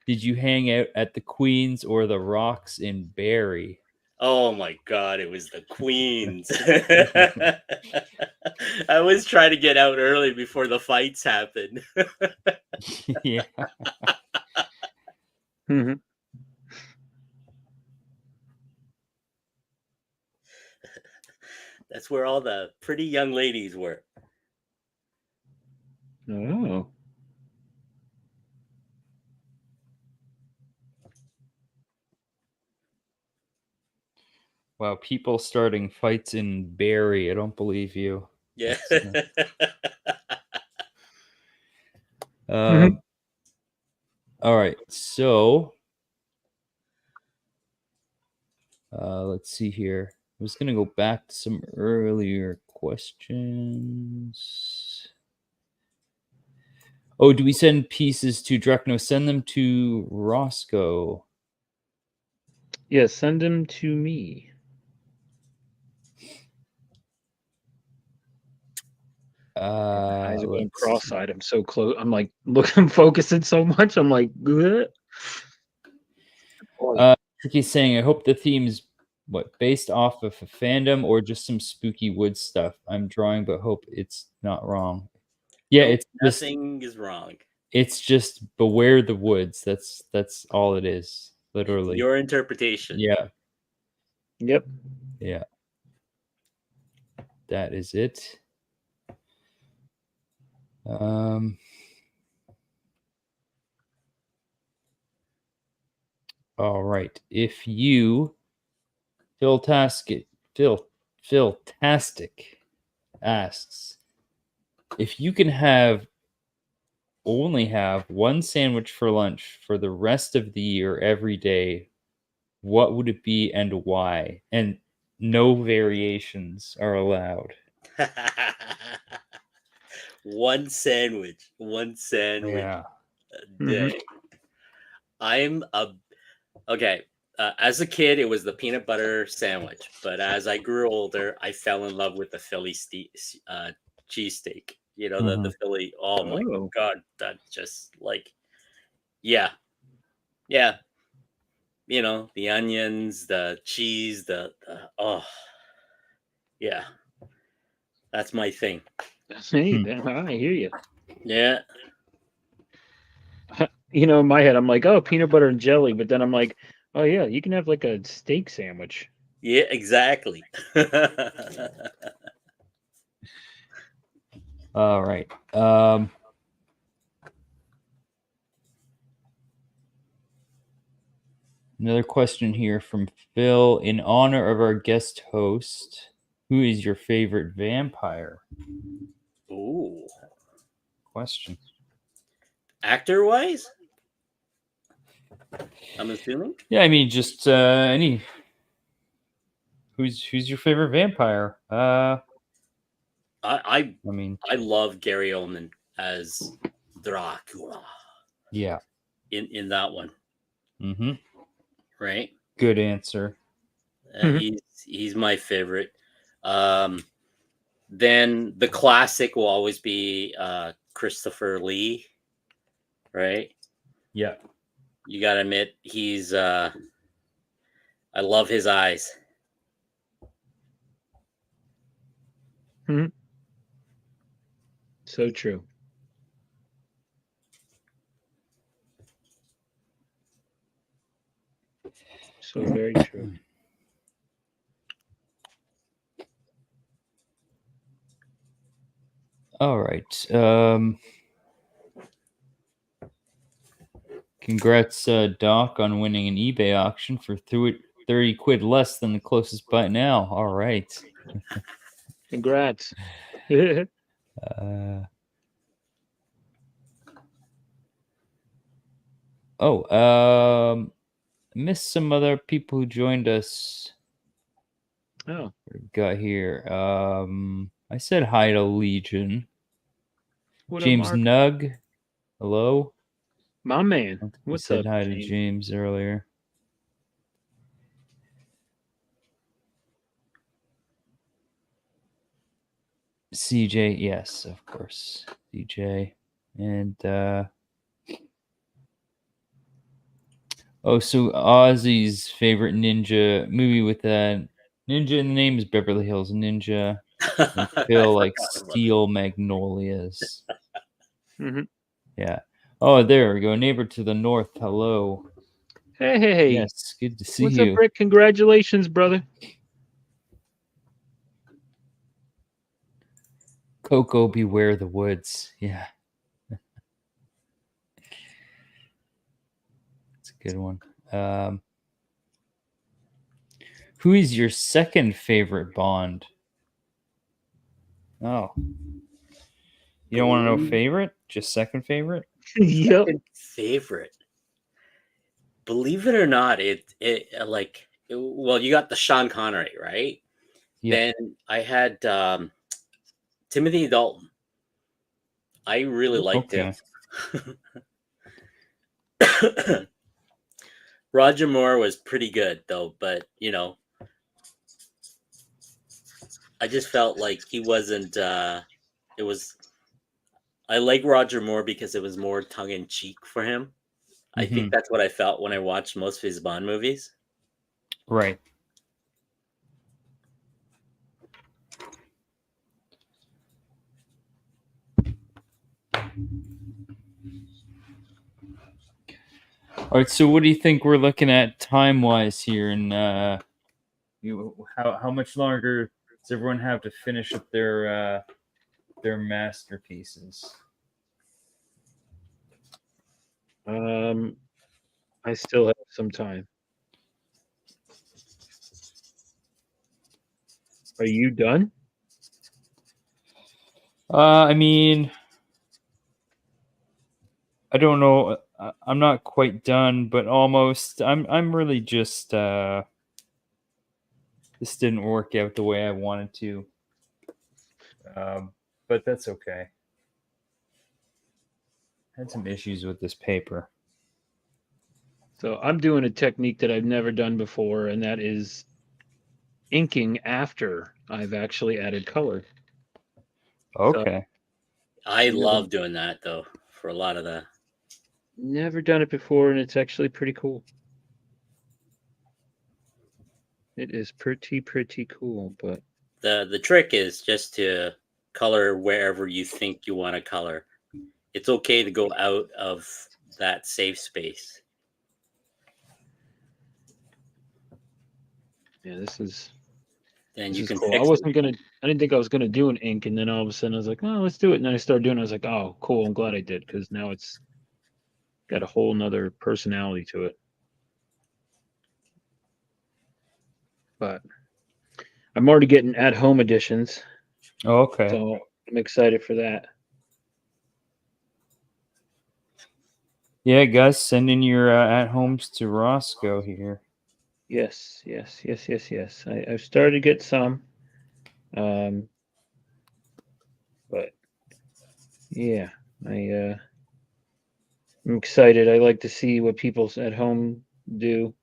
Did you hang out at the Queens or the Rocks in Barrie? Oh my God, it was the Queens. I was trying to get out early before the fights happened. Yeah. That's where all the pretty young ladies were. Oh. Wow, people starting fights in Barrie. I don't believe you. Yeah. All right, so Let's see here. I was gonna go back to some earlier questions. Oh, do we send pieces to Dracula? Send them to Roscoe. Yeah, send them to me. Eyes are going Let's cross-eyed. I'm so close. I'm like looking, focusing so much. I'm like, good. Tricky's saying, I hope the theme's based off of a fandom or just some spooky wood stuff. I'm drawing, but hope it's not wrong. Yeah, Nope, it's just, nothing is wrong. it's just beware the woods. That's all it is, literally. Your interpretation. Yeah, Yep. yeah. That is it. All right. If you Philtastic asks, if you can only have one sandwich for lunch for the rest of the year every day, what would it be and why? And no variations are allowed. One sandwich Yeah. a day. Okay. As a kid, it was the peanut butter sandwich, but as I grew older, I fell in love with the Philly cheesesteak. You know, the Philly. Oh my God, that just like, yeah. You know, the onions, the cheese, oh, yeah. That's my thing. Hey, I hear you. Yeah. You know, in my head, I'm like, oh, peanut butter and jelly, but then I'm like, oh yeah, you can have like a steak sandwich. Yeah, exactly. All right. Another question here from Phil. In honor of our guest host, who is your favorite vampire? Ooh. Question. Actor-wise? I'm assuming? Yeah, I mean, just any. Who's your favorite vampire? I mean, I love Gary Oldman as Dracula. Yeah. In that one. Mm-hmm. Right? Good answer. He's my favorite. Then the classic will always be Christopher Lee. Right? Yeah. You gotta admit, he's I love his eyes. So true. So very true. All right. Congrats, Doc, on winning an eBay auction for 30 quid less than the closest buy now. All right. Congrats. Missed some other people who joined us. Oh. What do we got here? I said hi to Legion. What James up, Mark? Nug. Hello. My man. We What's said up, hi James? to James earlier. CJ, yes, of course. CJ. And so Ozzy's favorite ninja movie with that ninja in the name is Beverly Hills Ninja. And Phil like Steel Magnolias. Yeah. Oh, there we go. Neighbor to the north. Hello. Hey. Yes, good to see What's you. up, Rick? Congratulations, brother. Coco, beware the woods. Yeah. That's a good one. Who is your second favorite Bond? Oh. You don't want to know favorite? Just second favorite? Yep. Second favorite. Believe it or not, it like Well, you got the Sean Connery, right? Yeah. Then I had Timothy Dalton. I really liked him. Roger Moore was pretty good though, but I just felt like he wasn't. It was. I like Roger Moore because it was more tongue in cheek for him. I think that's what I felt when I watched most of his Bond movies. Right. All right. So, what do you think we're looking at time wise here? And how much longer does everyone have to finish up their masterpieces? I still have some time. Are you done? I mean, I don't know. I'm not quite done, but almost. I'm really just. This didn't work out the way I wanted to. But that's okay. Had some issues with this paper. So I'm doing a technique that I've never done before, and that is inking after I've actually added color. Okay. I love doing that though for a lot of the. Never done it before, and it's actually pretty cool. It is pretty cool, but The trick is just to color wherever you think you want to color. It's okay to go out of that safe space. yeah, this is. Then This you is can cool. fix I didn't think I was gonna do an ink, and then all of a sudden I was like, oh, let's do it. And then I started doing it. I was like, oh, cool. I'm glad I did, because now it's got a whole nother personality to it. But I'm already getting at-home editions. Oh, okay. So I'm excited for that. Yeah, guys, send in your at-homes to Roscoe here. Yes. I've started to get some. But yeah, I'm excited. I like to see what people at home do.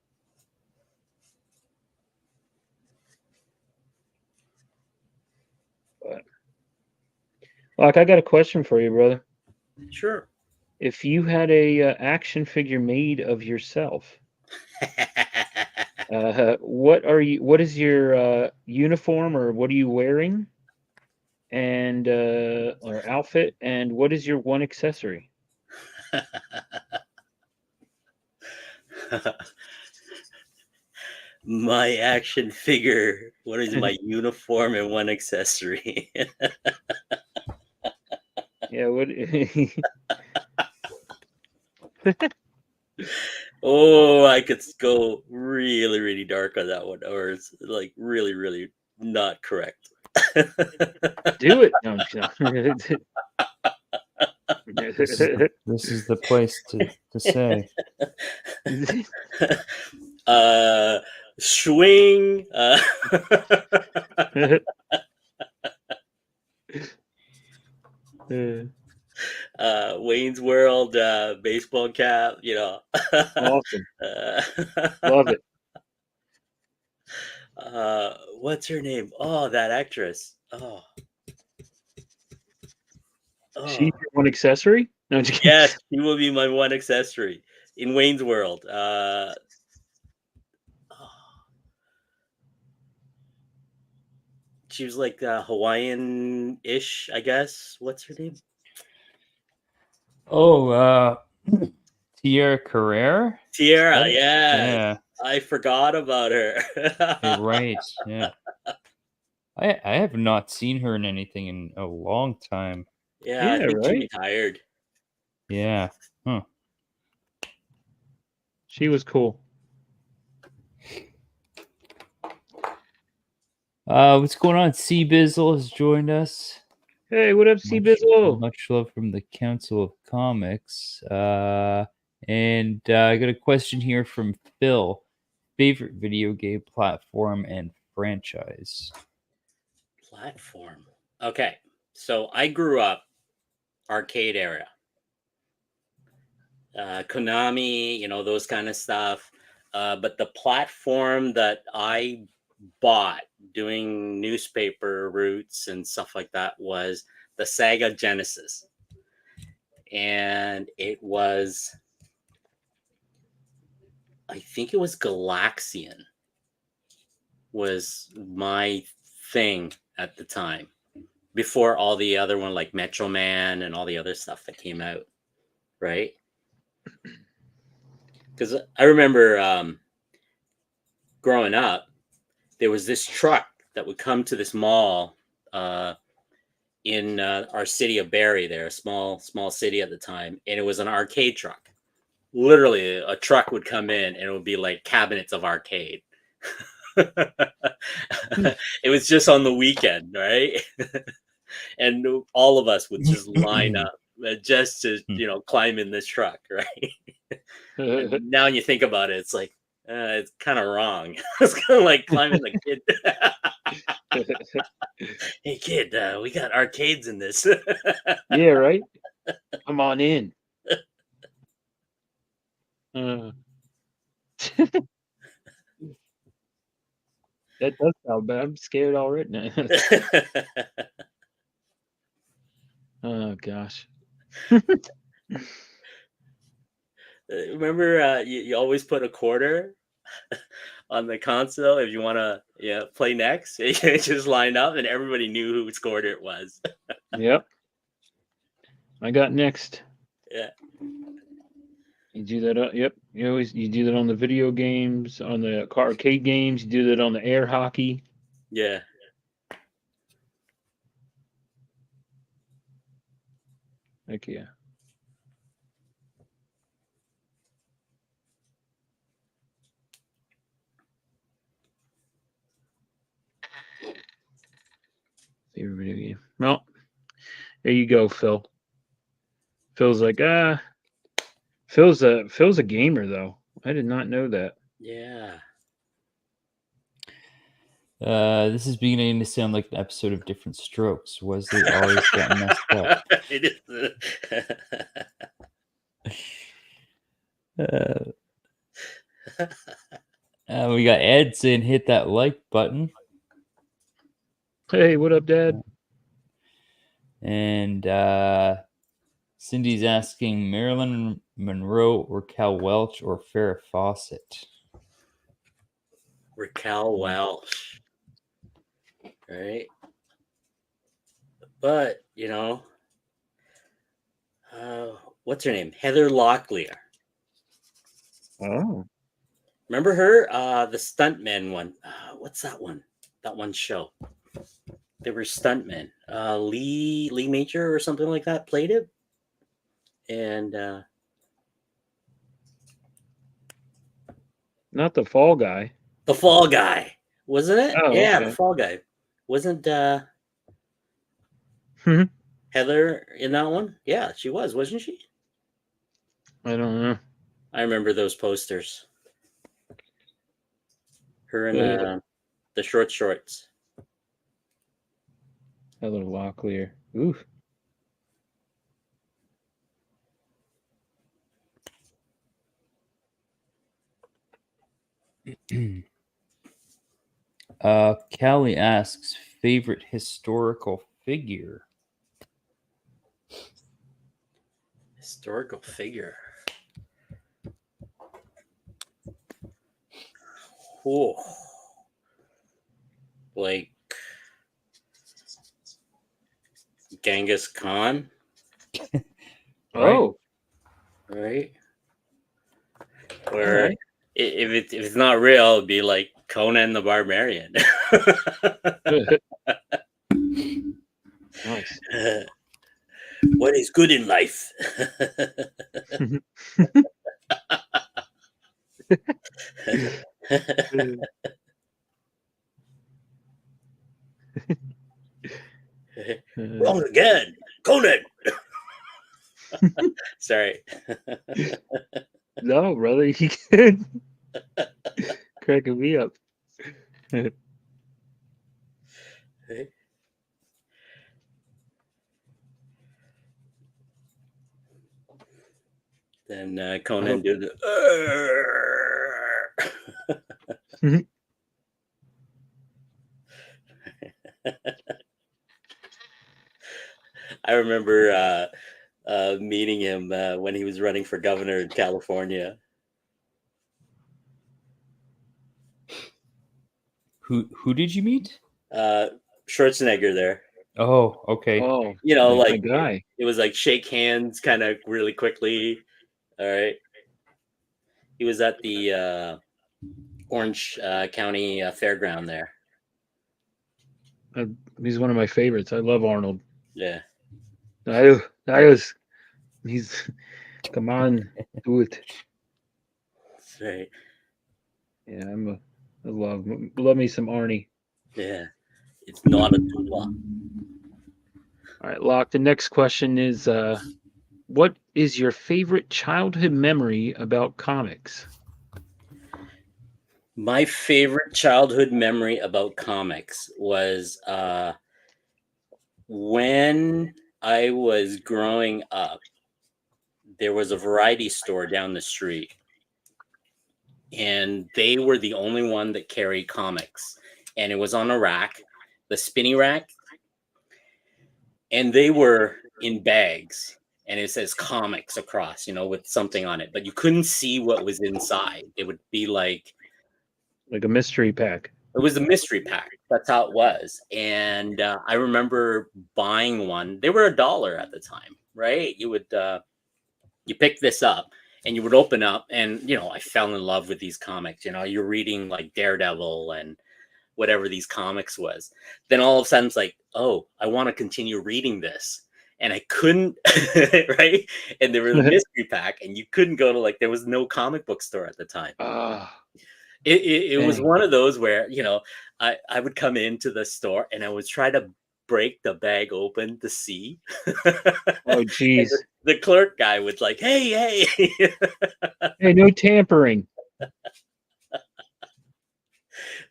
But Loc, I got a question for you, brother. Sure. If you had a action figure made of yourself, what is your uniform, or what are you wearing, and or outfit, and what is your one accessory? My action figure. What is my uniform and one accessory? Yeah, what? Oh, I could go really, really dark on that one, or it's like really, really not correct. Do it. No, This is the place to say. Swing. Wayne's World baseball cap, Awesome. Love it. What's her name? Oh, that actress. Oh. She's your one accessory? No, just kidding. Yes, she will be my one accessory in Wayne's World. She was like Hawaiian-ish, I guess. What's her name? Oh, Tierra Carrera? Tierra, yes. Yeah. I forgot about her. You're right. Yeah. I have not seen her in anything in a long time. Yeah, I think she retired. Yeah. Huh. She was cool. What's going on? C Bizzle has joined us. Hey, what up, C Bizzle? Much love from the Council of Comics. And I got a question here from Phil. favorite video game platform and franchise. Platform. Okay, so I grew up arcade era. Konami, those kind of stuff. But the platform that I bought doing newspaper routes and stuff like that was the Sega Genesis. And it was, I think it was Galaxian was my thing at the time, before all the other one like Metro Man and all the other stuff that came out, right? Because I remember growing up, there was this truck that would come to this mall in our city of Barrie, there, a small city at the time, and it was an arcade truck. Literally, a truck would come in, and it would be like cabinets of arcade. It was just on the weekend, right? And all of us would just line up just to climb in this truck, right? And now when you think about it, it's like it's kind of wrong. It's kind of like climbing the kid. Hey kid, we got arcades in this. Yeah, right. Come on in. That does sound bad. I'm scared already now. Oh gosh. Remember, you always put a quarter on the console if you want to play next. You just line up, and everybody knew whose quarter it was. Yep. I got next. Yeah. You do that. Yep. You do that on the video games, on the arcade games. You do that on the air hockey. Yeah. Heck yeah. Favorite video game. Well, there you go, Phil. Phil's like, Phil's a gamer though. I did not know that. Yeah. This is beginning to sound like an episode of Different Strokes. Wesley always got messed up. It is. We got Ed saying hit that like button. Hey, what up, Dad? And Cindy's asking Marilyn Monroe, Raquel Welch, or Farrah Fawcett. Raquel Welch. Right? But, what's her name? Heather Locklear. Oh. Remember her? The stuntmen one. What's that one? That one show. They were stuntmen. Lee Major or something like that played it. And Not the Fall Guy. The Fall Guy, wasn't it? Oh, yeah, okay. The Fall Guy. Wasn't Mhm. Heather in that one? Yeah, she was, wasn't she? I don't know. I remember those posters. Her in the shorts. Heather Locklear. Ooh. Callie asks favorite historical figure. Historical figure. Oh, like Genghis Khan. Oh. Right. Or if it's not real, it'd be like Conan the Barbarian. Nice. What is good in life? Wrong again, Conan. Sorry. No, brother, you can. cracking me up. Right? Then Conan did the. I remember meeting him when he was running for governor in California. Who did you meet? Schwarzenegger there. Oh, okay. Oh, You know, my like guy. it was like shake hands kind of really quickly. All right. He was at the Orange County Fairground there. He's one of my favorites. I love Arnold. Yeah. He's come on, do it. That's right. Yeah, I love me some Arnie. Yeah. It's not a doula. All right, Loc. The next question is, what is your favorite childhood memory about comics? My favorite childhood memory about comics was when I was growing up, there was a variety store down the street, and they were the only one that carried comics, and it was on a rack, the spinny rack, and they were in bags, and it says comics across, with something on it, but you couldn't see what was inside. It would be like a mystery pack. It was a mystery pack. That's how it was. And I remember buying one. They were $1 at the time, right? You would you pick this up and you would open up, and I fell in love with these comics. You're reading like Daredevil and whatever these comics was. Then all of a sudden it's like, oh, I want to continue reading this. And I couldn't, right? And there was a mystery pack, and you couldn't go to there was no comic book store at the time. It was one of those where, I would come into the store and I would try to break the bag open to see. Oh, geez. The clerk guy would like, hey. Hey, no tampering.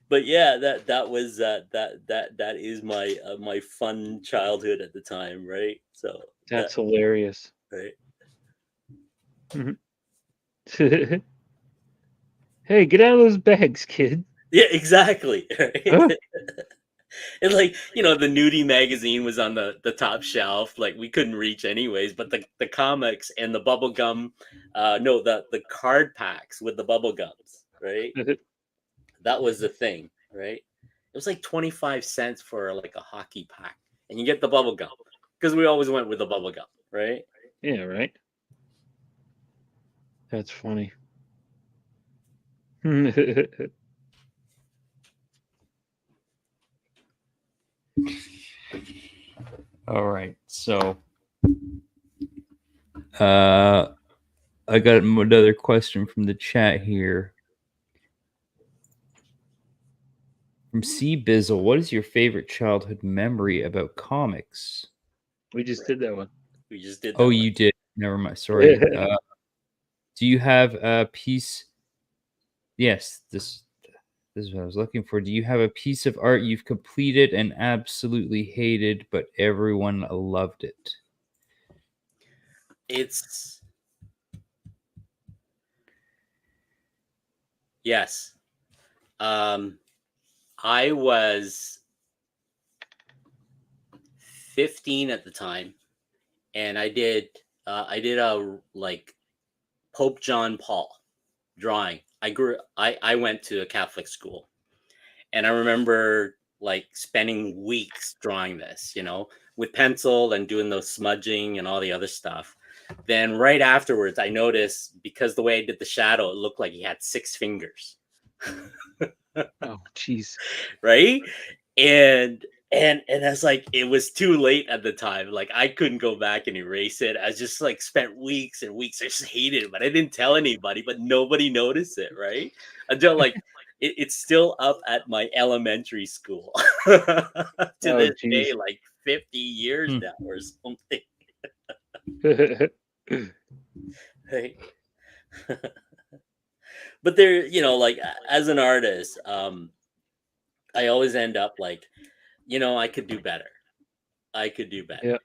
But yeah, that was that is my fun childhood at the time, right? So that's hilarious. Right. Hey, get out of those bags, kid. Yeah, exactly. Right? Huh? And the nudie magazine was on the top shelf. We couldn't reach anyways, but the comics and the bubble gum, the card packs with the bubble gums, right? That was the thing, right? It was 25 cents for a hockey pack, and you get the bubble gum because we always went with the bubble gum, right? Yeah, right. That's funny. All right, so I got another question from the chat here from C Bizzle. What is your favorite childhood memory about comics? We just did that one. We just did. Oh, you did. Never mind. Sorry. Do you have a piece? Yes, this is what I was looking for. Do you have a piece of art you've completed and absolutely hated, but everyone loved it? Yes. I was 15 at the time, and I did a Pope John Paul drawing. I went to a Catholic school, and I remember spending weeks drawing this, with pencil and doing those smudging and all the other stuff. Then right afterwards, I noticed, because the way I did the shadow, it looked like he had 6 fingers. Oh, jeez. Right? And I was it was too late at the time. I couldn't go back and erase it. I just spent weeks and weeks. I just hated it, but I didn't tell anybody, but nobody noticed it, right? Until it's still up at my elementary school to this day, 50 years now or something. Right? but there, like as an artist, I always end up like, I could do better. I could do better. Yeah.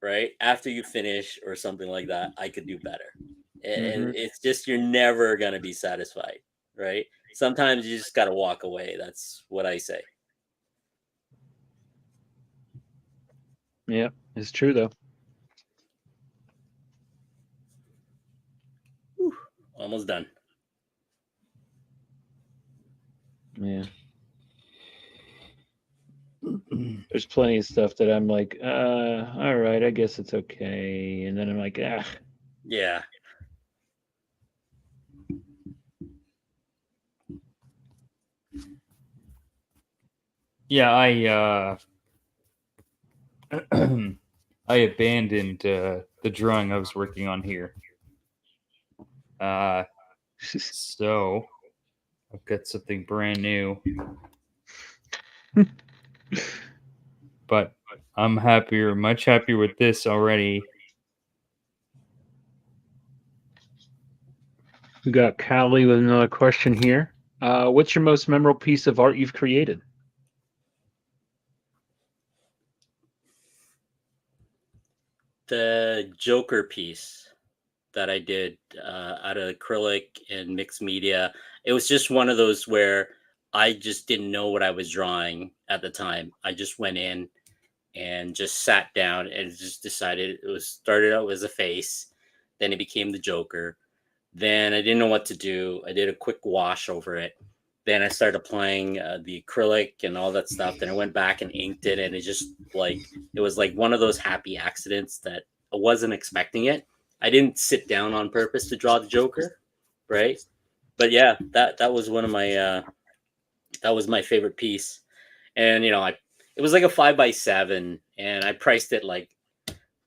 Right after you finish or something like that, I could do better. And Mhm. it's just you're never gonna be satisfied, right? Sometimes you just gotta walk away. That's what I say. Yeah, it's true though. Almost done. Yeah. There's plenty of stuff that I'm like, all right, I guess it's okay. And then I'm like, ah. Yeah. Yeah, I abandoned the drawing I was working on here. So I've got something brand new. But I'm much happier with this already. We got Callie with another question here. What's your most memorable piece of art you've created? The Joker piece that I did out of acrylic and mixed media. It was just one of those where I just didn't know what I was drawing at the time. I just went in and just sat down and just decided started out as a face. Then it became the Joker. Then I didn't know what to do. I did a quick wash over it. Then I started applying the acrylic and all that stuff. Then I went back and inked it, and it was like one of those happy accidents that I wasn't expecting it. I didn't sit down on purpose to draw the Joker, right? But yeah, that was one of my that was my favorite piece, and it was like a 5x7, and I priced it like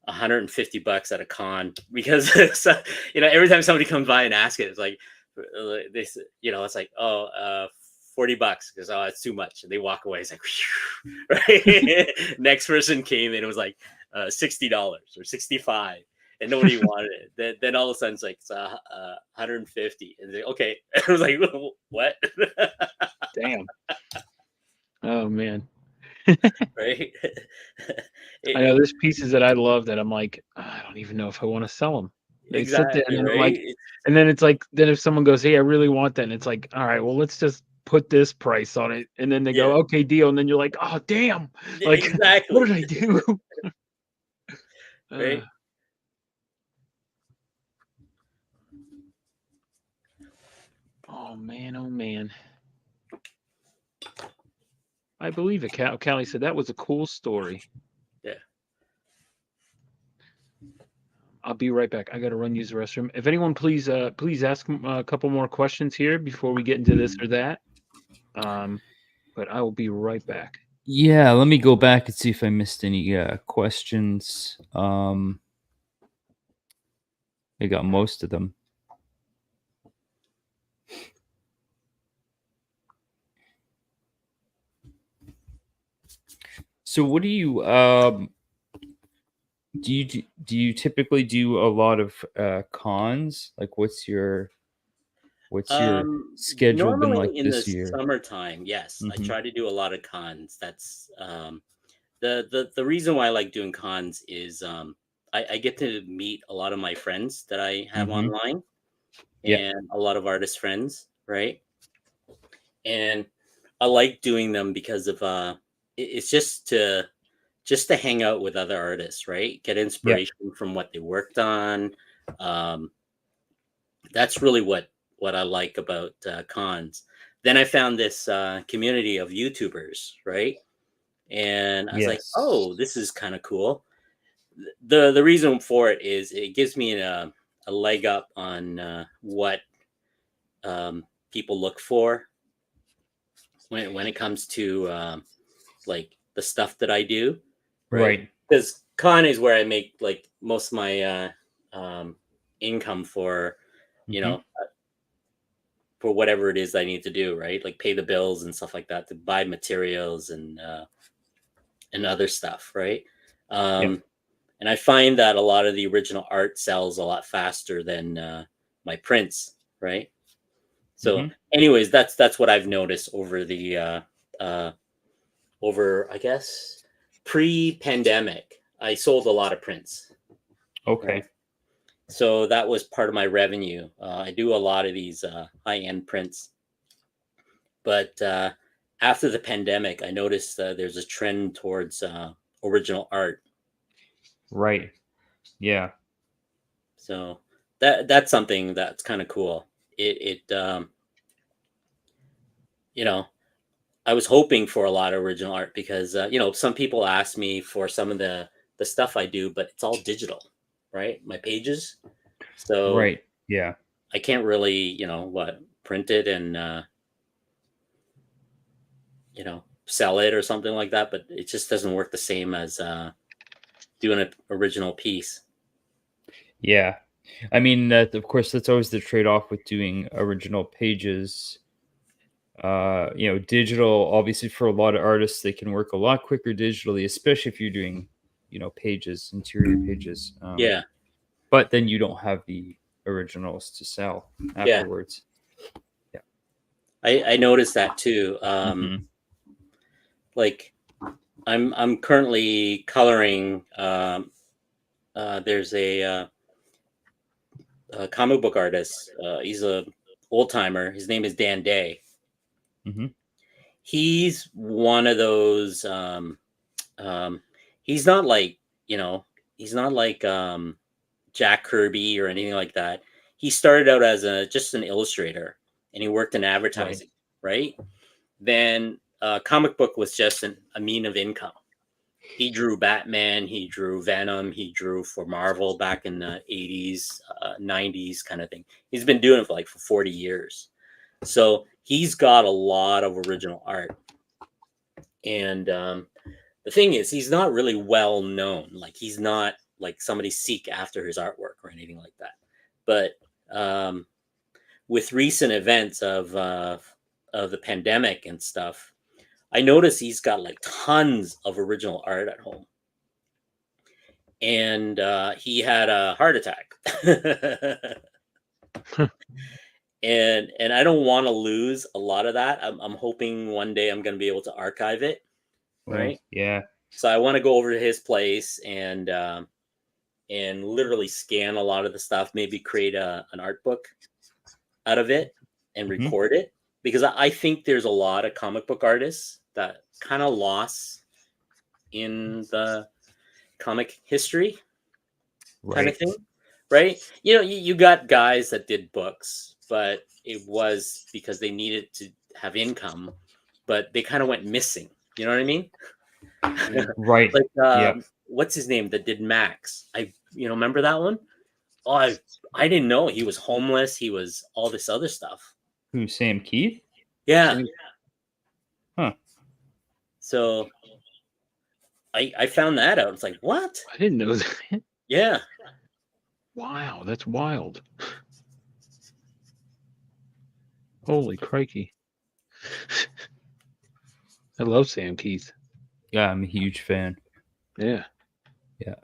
$150 at a con because every time somebody comes by and asks it, it's like this, it's like $40 because it's too much, and they walk away. It's like right. Next person came and it was like $60 or $65. And nobody wanted it. Then all of a sudden it's like it's 150, and they okay. I was like, what? Damn. Oh man. Right. I know there's pieces that I love that I'm like, I don't even know if I want to sell them. They sit there and I'm like, and then it's like, then if someone goes, hey, I really want that, and it's like, all right, well, let's just put this price on it, and then they go, okay, deal, and then you're like, oh damn, like exactly. What did I do? Right. Oh man. I believe it. Callie said that was a cool story. Yeah. I'll be right back. I got to run use the restroom. If anyone please ask a couple more questions here before we get into this or that. But I will be right back. Yeah, let me go back and see if I missed any questions. I got most of them. So what do you do you typically do a lot of cons? Like what's your schedule been like in this the year? Summertime, yes. I try to do a lot of cons. That's the reason why I like doing cons is I get to meet a lot of my friends that I have online, and a lot of artist friends, right? And I like doing them because of it's just to hang out with other artists, right? Get inspiration from what they worked on. That's really what I like about cons. Then I found this community of YouTubers, right? And I was like, oh, this is kind of cool. The reason for it is it gives me a leg up on what people look for when it comes to like the stuff that I do, right? Because con is where I make like most of my income for, for whatever it is I need to do, right? Like pay the bills and stuff like that, to buy materials and other stuff, right? And I find that a lot of the original art sells a lot faster than my prints, right? So, anyways, that's what I've noticed over the over, I guess, pre-pandemic. I sold a lot of prints. Okay. Right? So that was part of my revenue. I do a lot of these high-end prints, but after the pandemic, I noticed there's a trend towards original art. Right. Yeah. So that's something that's kind of cool. It you know, I was hoping for a lot of original art because you know, some people ask me for some of the stuff I do, but it's all digital, right? My pages. So Right. Yeah. I can't really, you know, print it and you know, sell it or something like that, but it just doesn't work the same as doing an original piece. Yeah. I mean, that of course that's always the trade-off with doing original pages. You know, digital, obviously for a lot of artists, they can work a lot quicker digitally, especially if you're doing, you know, pages, interior pages. Yeah. But then you don't have the originals to sell afterwards. Yeah. I noticed that too. Like I'm currently coloring there's a comic book artist. He's a old timer. His name is Dan Day. He's one of those. He's not like, you know, he's not like Jack Kirby or anything like that. He started out as just an illustrator, and he worked in advertising, right? Then comic book was just a mean of income. He drew Batman, he drew Venom, he drew for Marvel back in the 80s, 90s kind of thing. He's been doing it for 40 years. So he's got a lot of original art. And the thing is, he's not really well known. Like, he's not like somebody seek after his artwork or anything like that. But with recent events of the pandemic and stuff, I noticed he's got like tons of original art at home. And he had a heart attack. And I don't want to lose a lot of that. I'm hoping one day I'm going to be able to archive it. Right. Yeah. So I want to go over to his place and literally scan a lot of the stuff, maybe create an art book out of it and record it. Because I think there's a lot of comic book artists that kind of lost in the comic history kind of thing, right? You know, you got guys that did books, but it was because they needed to have income, but they kind of went missing. You know what I mean? Right. Like, what's his name that did Max? Remember that one? Oh, I didn't know he was homeless. He was all this other stuff. Who, Sam Keith? Yeah. Huh. So I found that out. It's like, what? I didn't know that. Yeah. Wow, that's wild. Holy crikey. I love Sam Keith. Yeah, I'm a huge fan. Yeah. Yeah.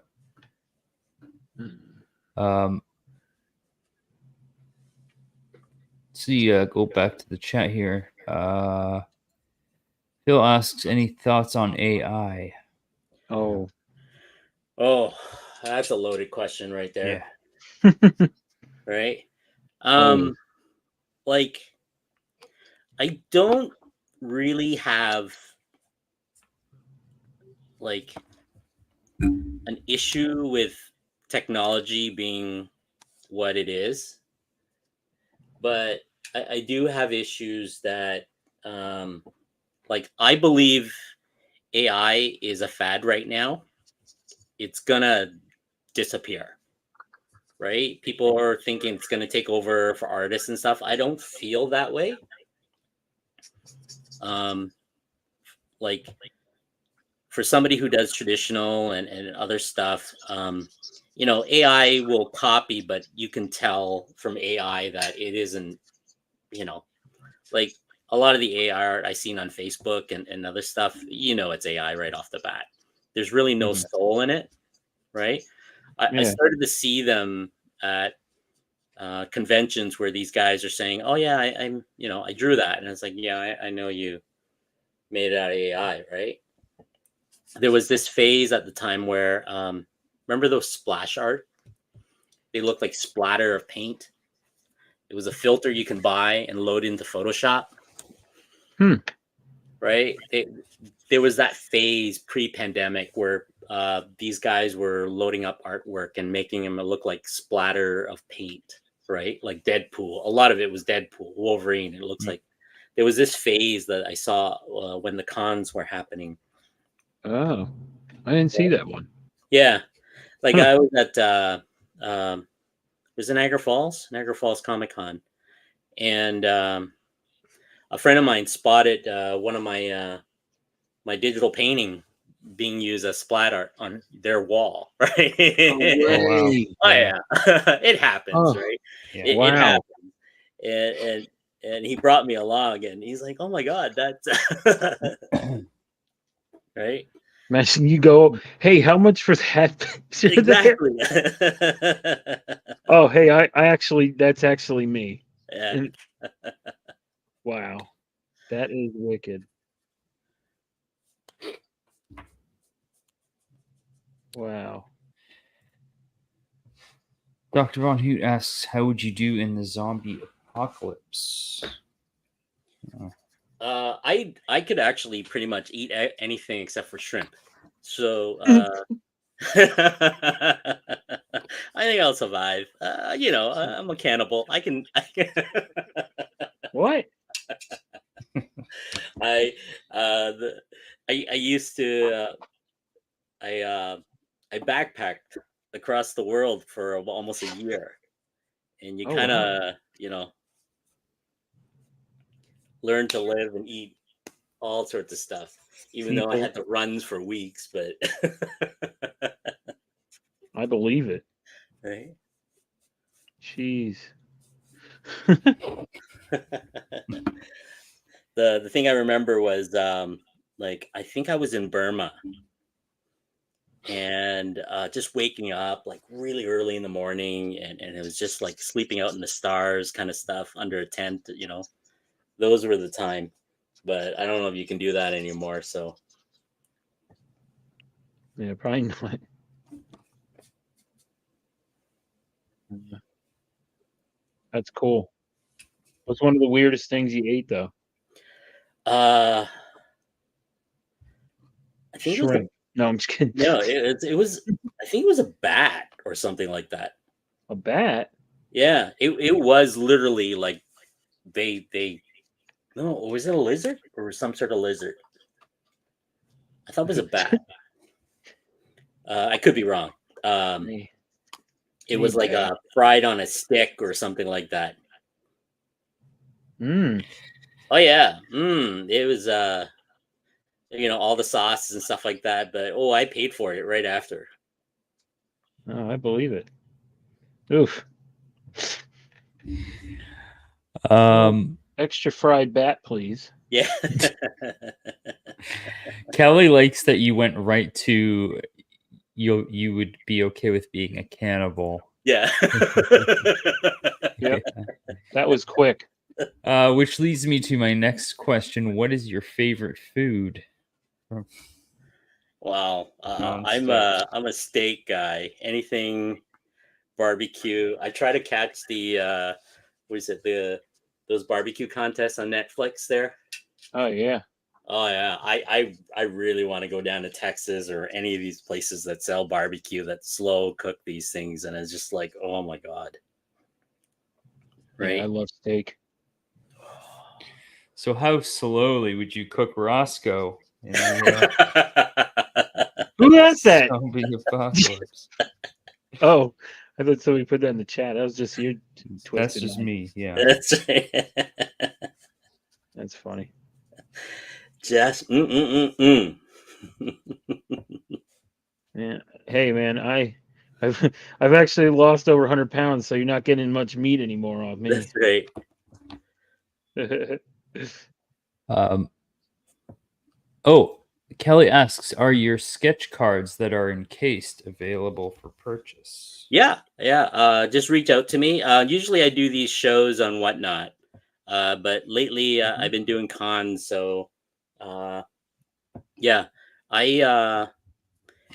See, go back to the chat here. Phil asks, any thoughts on AI? Oh, that's a loaded question right there. Yeah. Right. Like, I don't really have like an issue with technology being what it is, but I do have issues that like, I believe AI is a fad right now. It's gonna disappear, right? People are thinking it's gonna take over for artists and stuff. I don't feel that way. Like, for somebody who does traditional and other stuff, you know, AI will copy, but you can tell from AI that it isn't, you know, like a lot of the AI art I seen on Facebook and other stuff, you know, it's AI right off the bat. There's really no soul in it, right? I started to see them at conventions where these guys are saying, "Oh yeah, I'm I drew that," and it's like, yeah, I know you made it out of AI, right? There was this phase at the time where remember those splash art? They look like splatter of paint. It was a filter you can buy and load into Photoshop. Right? There was that phase pre-pandemic where these guys were loading up artwork and making them look like splatter of paint, right? Like Deadpool. A lot of it was Deadpool, Wolverine. It looks like there was this phase that I saw when the cons were happening. Oh, I didn't see that one. Yeah. Like I was at was in Niagara Falls Comic Con, and a friend of mine spotted one of my my digital painting being used as splat art on their wall, right? Wow. Oh yeah, it happens, right? Yeah. It happens, and he brought me along, and he's like, "Oh my god, that's right." Imagine you go, hey, how much for that picture there? Exactly. Oh, hey, I actually, that's actually me. Yeah. And- wow, that is wicked. Wow. Dr. Von Hoot asks, how would you do in the zombie apocalypse? I could actually pretty much eat anything except for shrimp. So I think I'll survive. I'm a cannibal. I can What? I used to I backpacked across the world for almost a year, and you Oh, kind wow. of learn to live and eat all sorts of stuff, even though I People. had to run for weeks. But I believe it. right. Jeez. The thing I remember was like I think I was in Burma, and just waking up like really early in the morning, and it was just like sleeping out in the stars kind of stuff under a tent. Those were the time. But I don't know if you can do that anymore. So Yeah, probably not. That's cool. What's one of the weirdest things you ate, though? I think it was Shrimp. No, I'm just kidding. no, it was. I think it was a bat or something like that. A bat? Yeah, it was literally like they no, was it a lizard or some sort of lizard? I thought it was a bat. I could be wrong. It was like fried on a stick or something like that. Mm. Oh yeah, it was all the sauces and stuff like that. But I paid for it right after. Oh, I believe it. Oof. Extra fried bat, please. Yeah. Kelly likes that you went right to you would be okay with being a cannibal. Yeah. Yep. That was quick. Which leads me to my next question. What is your favorite food? Wow. I'm a steak guy. Anything barbecue. I try to catch the those barbecue contests on Netflix there. Oh yeah. Oh yeah. I really want to go down to Texas or any of these places that sell barbecue that slow cook these things, and it's just like, oh my god. Right. Yeah, I love steak. So how slowly would you cook Roscoe? Who has that? Zombie apocalypse. Oh, I thought somebody put that in the chat. That was just you twisted. That's just me. Yeah. That's right. That's funny. Just Yeah. Hey man, I've actually lost over 100 pounds, so you're not getting much meat anymore off me. That's great. Oh, Kelly asks, are your sketch cards that are encased available for purchase? Yeah. Just reach out to me. Usually I do these shows on Whatnot, but lately I've been doing cons. So, yeah, I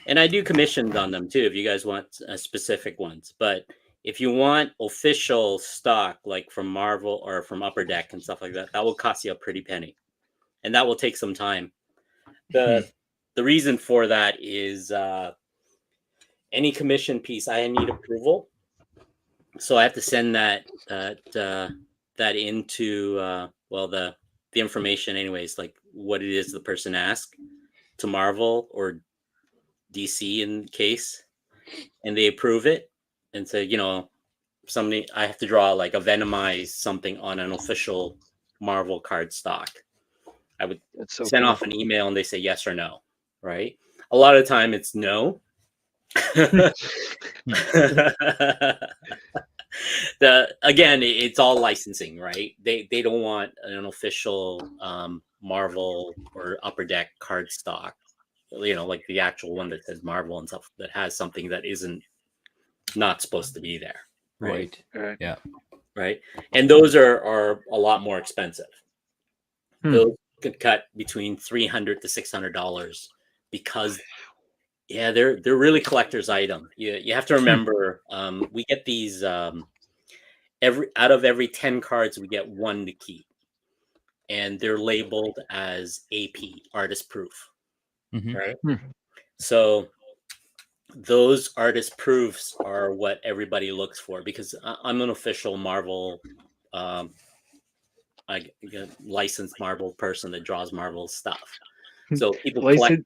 and I do commissions on them too if you guys want specific ones. But if you want official stock, like from Marvel or from Upper Deck and stuff like that, that will cost you a pretty penny, and that will take some time. The reason for that is any commission piece I need approval, so I have to send that into the information anyways, like what it is the person asked to Marvel or DC in case, and they approve it and say, somebody, I have to draw like a Venomized something on an official Marvel card stock. I would send off an email and they say yes or no, right? A lot of the time it's no. Again, it's all licensing, right? They don't want an official Marvel or Upper Deck card stock, like the actual one that says Marvel and stuff that has something that isn't not supposed to be there, right? Yeah. Right. And those are a lot more expensive. Those could cut between $300 to $600 because they're really collector's item. You have to remember, we get these out of every 10 cards we get one to keep, and they're labeled as AP, artist proof, right? So those artist proofs are what everybody looks for, because I'm an official Marvel licensed Marvel person that draws Marvel stuff. So people collect.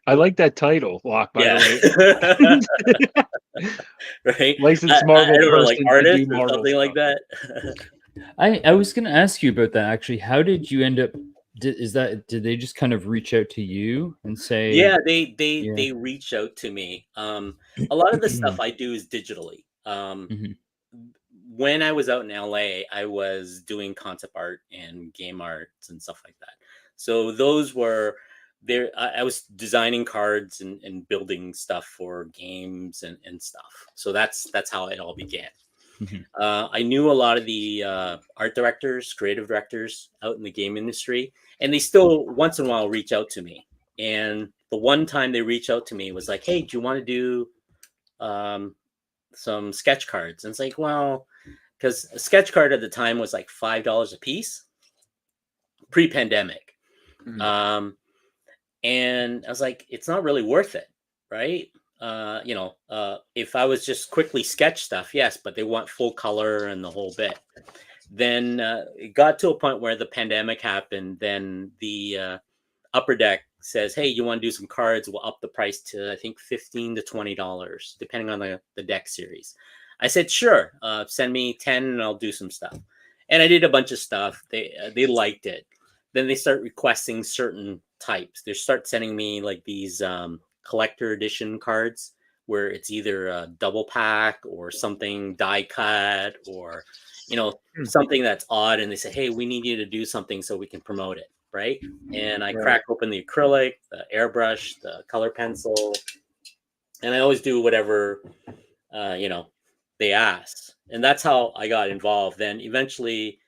I like that title, Loc, by the way. Right? Licensed Marvel I don't know, person like artist or Marvel something stuff. like that. I was going to ask you about that actually. How did you end up? Did they just kind of reach out to you and say? Yeah, they reach out to me. A lot of the stuff I do is digitally. When I was out in LA, I was doing concept art and game arts and stuff like that. So those were there. I was designing cards and building stuff for games and stuff. So that's how it all began. I knew a lot of the art directors, creative directors out in the game industry, and they still once in a while reach out to me. And the one time they reached out to me was like, "Hey, do you want to do some sketch cards?" And it's like, well, because a sketch card at the time was like $5 a piece, pre-pandemic. And I was like, it's not really worth it, right? If I was just quickly sketch stuff, yes, but they want full color and the whole bit. Then it got to a point where the pandemic happened. Then the Upper Deck says, "Hey, you want to do some cards? We'll up the price to, I think, $15 to $20, depending on the deck series." I said, "Sure, send me 10 and I'll do some stuff." And I did a bunch of stuff. They liked it. Then they start requesting certain types. They start sending me like these collector edition cards where it's either a double pack or something die cut or something that's odd, and they say, "Hey, we need you to do something so we can promote it," right? And I crack open the acrylic, the airbrush, the color pencil, and I always do whatever they ask. And that's how I got involved. Then eventually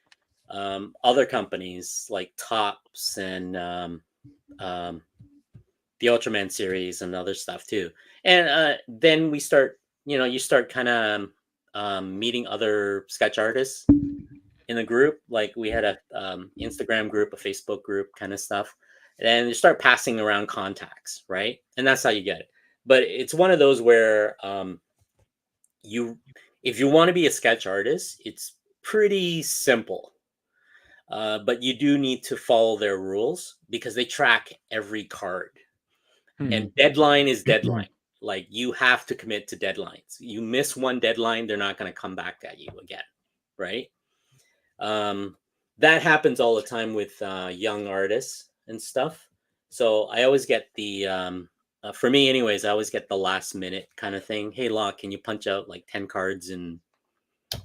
other companies like Topps and the Ultraman series and other stuff too. And then we start, you start kind of meeting other sketch artists in the group. Like we had a Instagram group, a Facebook group kind of stuff. And you start passing around contacts, right? And that's how you get it. But it's one of those where if you want to be a sketch artist, it's pretty simple. But you do need to follow their rules because they track every card. And deadline is deadline. Like you have to commit to deadlines. You miss one deadline, they're not going to come back at you again, right? That happens all the time with young artists and stuff. So I always get the, for me anyways, I always get the last minute kind of thing. "Hey, Loc, can you punch out like 10 cards in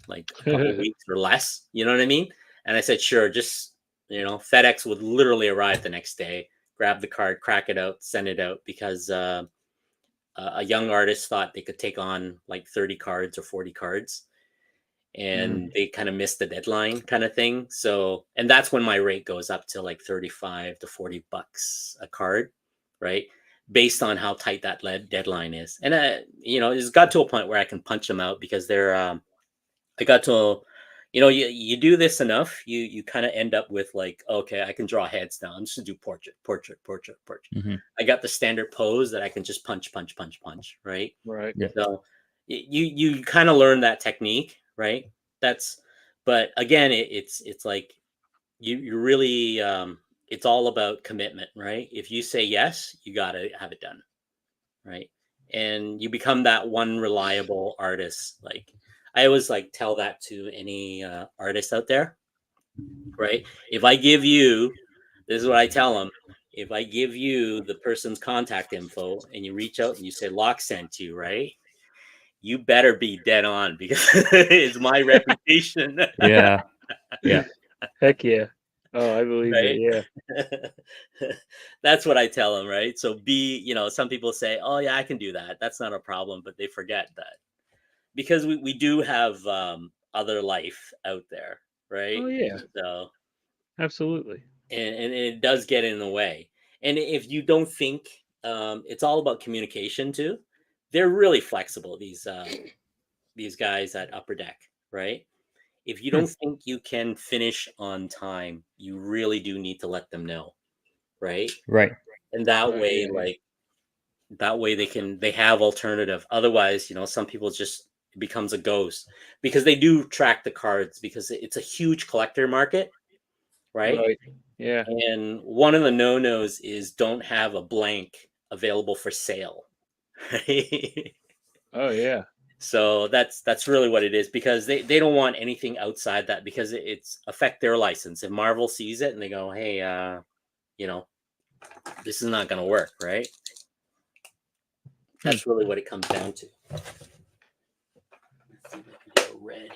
like a couple of weeks or less?" You know what I mean? And I said, "Sure." Just, FedEx would literally arrive the next day. grab the card, crack it out, send it out, because a young artist thought they could take on like 30 cards or 40 cards, and they kind of missed the deadline kind of thing. So, and that's when my rate goes up to like 35 to 40 bucks a card, right? Based on how tight that deadline is. And, it's got to a point where I can punch them out, because they're, I got to, you do this enough, you kind of end up with like, okay, I can draw heads now. I'm just gonna do portrait. Mm-hmm. I got the standard pose that I can just punch, right? Right. Yeah. So you kind of learn that technique, right? But again, it's like you really, it's all about commitment, right? If you say yes, you got to have it done, right? And you become that one reliable artist. Like, I always like tell that to any artist out there, right? If I give you, this is what I tell them. If I give you the person's contact info and you reach out and you say Loc sent you, right? You better be dead on, because it's my reputation. Yeah. Yeah. Heck yeah. Oh, I believe Right? it. Yeah. That's what I tell them, right? So some people say, oh yeah, I can do that. That's not a problem, but they forget that, because we do have other life out there, right? Oh yeah. So, Absolutely. and it does get in the way. And if you don't think, it's all about communication too. They're really flexible, these guys at Upper Deck, right? If you don't think you can finish on time, you really do need to let them know, right? Right. And that Right, way, yeah. that way they have alternative. Otherwise, some people just, it becomes a ghost, because they do track the cards, because it's a huge collector market, right? Right. Yeah. And one of the no-nos is don't have a blank available for sale. Right? Oh yeah. So that's really what it is, because they don't want anything outside that, because it's affect their license. If Marvel sees it and they go, hey, this is not going to work, right? That's really what it comes down to. Red.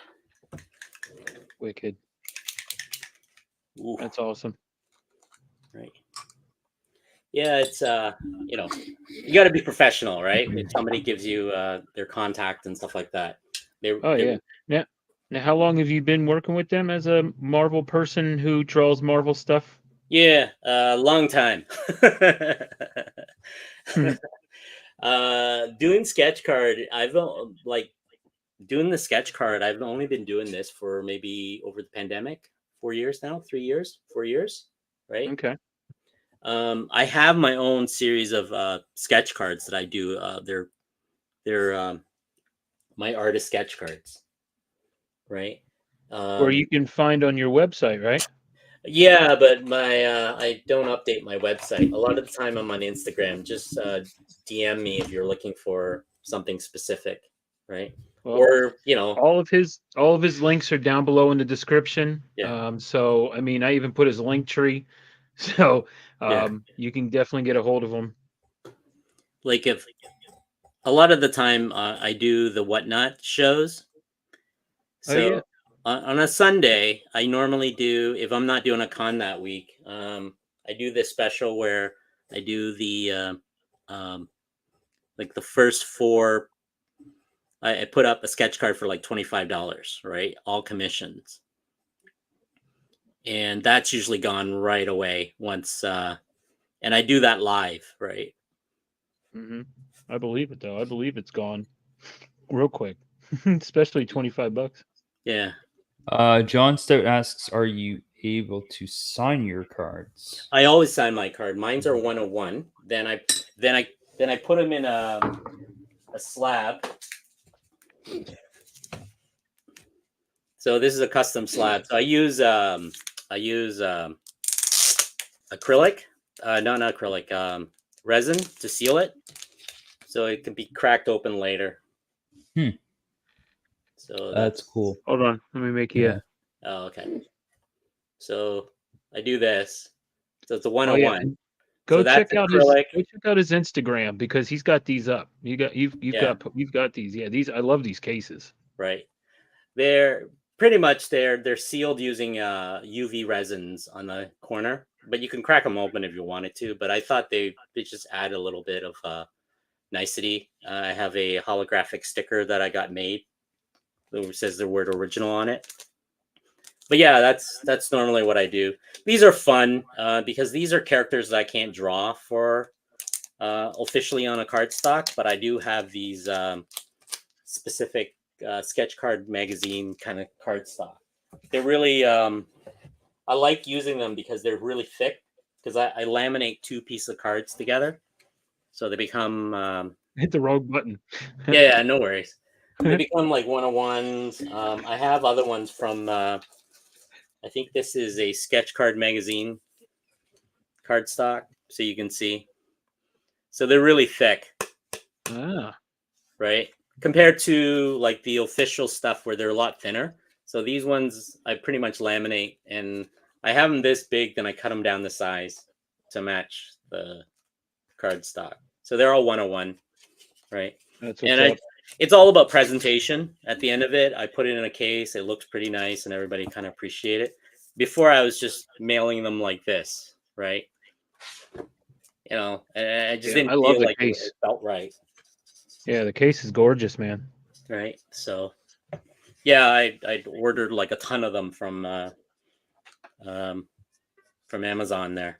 Wicked. Ooh, That's awesome. right. Yeah, it's you got to be professional, right? If somebody gives you their contact and stuff like that. Yeah. Yeah. Now, how long have you been working with them as a Marvel person who draws Marvel stuff? Yeah, long time. Doing sketch card, doing the sketch card, I've only been doing this for maybe over the pandemic, 4 years now, 3 years, 4 years, right? Okay. I have my own series of sketch cards that I do. They're my artist sketch cards, right? Or you can find on your website, right? Yeah, but I don't update my website. A lot of the time I'm on Instagram. Just DM me if you're looking for something specific, right? Well, Or all of his links are down below in the description. Yeah. So I mean, I even put his link tree. So Yeah. you can definitely get a hold of him. Like, if a lot of the time I do the Whatnot shows. So yeah. on a Sunday, I normally do, if I'm not doing a con that week, I do this special where I do the like the first four. I put up a sketch card for like $25, right? All commissions. And that's usually gone right away once, and I do that live, right? Mm-hmm. I believe it though. I believe it's gone real quick, especially $25. Yeah. John Stout asks, "Are you able to sign your cards?" I always sign my card. Mine's are 101. Then I put them in a slab. So this is a custom slab. So I use acrylic, not acrylic, resin to seal it, so it can be cracked open later. So That's cool. Hold on, let me make you. Yeah. Oh, okay. So I do this. So it's a 101. Go So check that's out acrylic. his Instagram, because he's got these up. You've got these. Yeah, these, I love these cases. Right. They're pretty much they're sealed using UV resins on the corner, but you can crack them open if you wanted to. But I thought they just add a little bit of nicety. I have a holographic sticker that I got made that says the word original on it. But yeah, that's normally what I do. These are fun because these are characters that I can't draw for officially on a cardstock, but I do have these specific sketch card magazine kind of cardstock. They're really, I like using them because they're really thick because I laminate 2 pieces of cards together. So they become... Hit the wrong button. yeah, no worries. They become like 1-on-1s. I have other ones from... I think this is a sketch card magazine cardstock, so you can see. So they're really thick. Right? Compared to like the official stuff where they're a lot thinner. So these ones I pretty much laminate, and I have them this big, then I cut them down the size to match the cardstock. So they're all 101, right? That's and it's all about presentation. At the end of it, I put it in a case. It looks pretty nice, and everybody kind of appreciate it. Before, I was just mailing them like this, right? You know, and I just didn't feel like it felt right. Yeah, the case is gorgeous, man. Right. So, yeah, I ordered like a ton of them from Amazon there.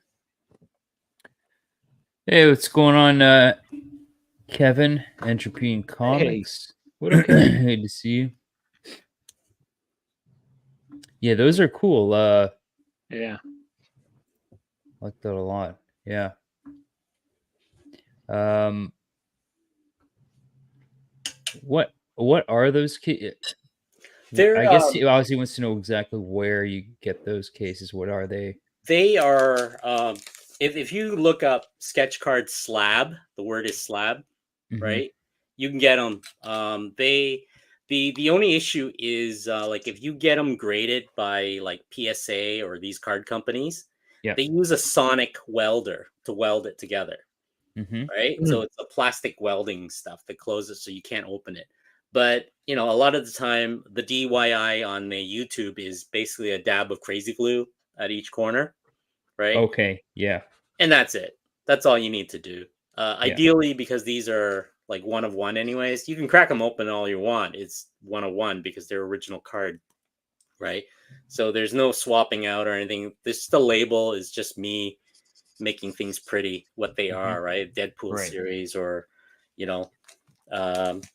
Hey, what's going on, Kevin? Entropy and Comics. Hey, what up, Kevin? Good to see you. Yeah, those are cool. Yeah, like that a lot. Yeah. What are those cases? I guess he obviously wants to know exactly where you get those cases. What are they? They are if you look up sketch card slab, the word is slab, right? You can get them. The only issue is like if you get them graded by like PSA or these card companies, they use a sonic welder to weld it together. Right? So it's a plastic welding stuff that closes so you can't open it. But, you know, a lot of the time, the DIY on the YouTube is basically a dab of crazy glue at each corner, right? Okay, yeah. And that's it. That's all you need to do. Ideally, because these are like 1-of-1 anyways, you can crack them open all you want. It's 1-of-1 because they're original card, right? So there's no swapping out or anything. The label is just me making things pretty, what they are, right? Deadpool series or, you know,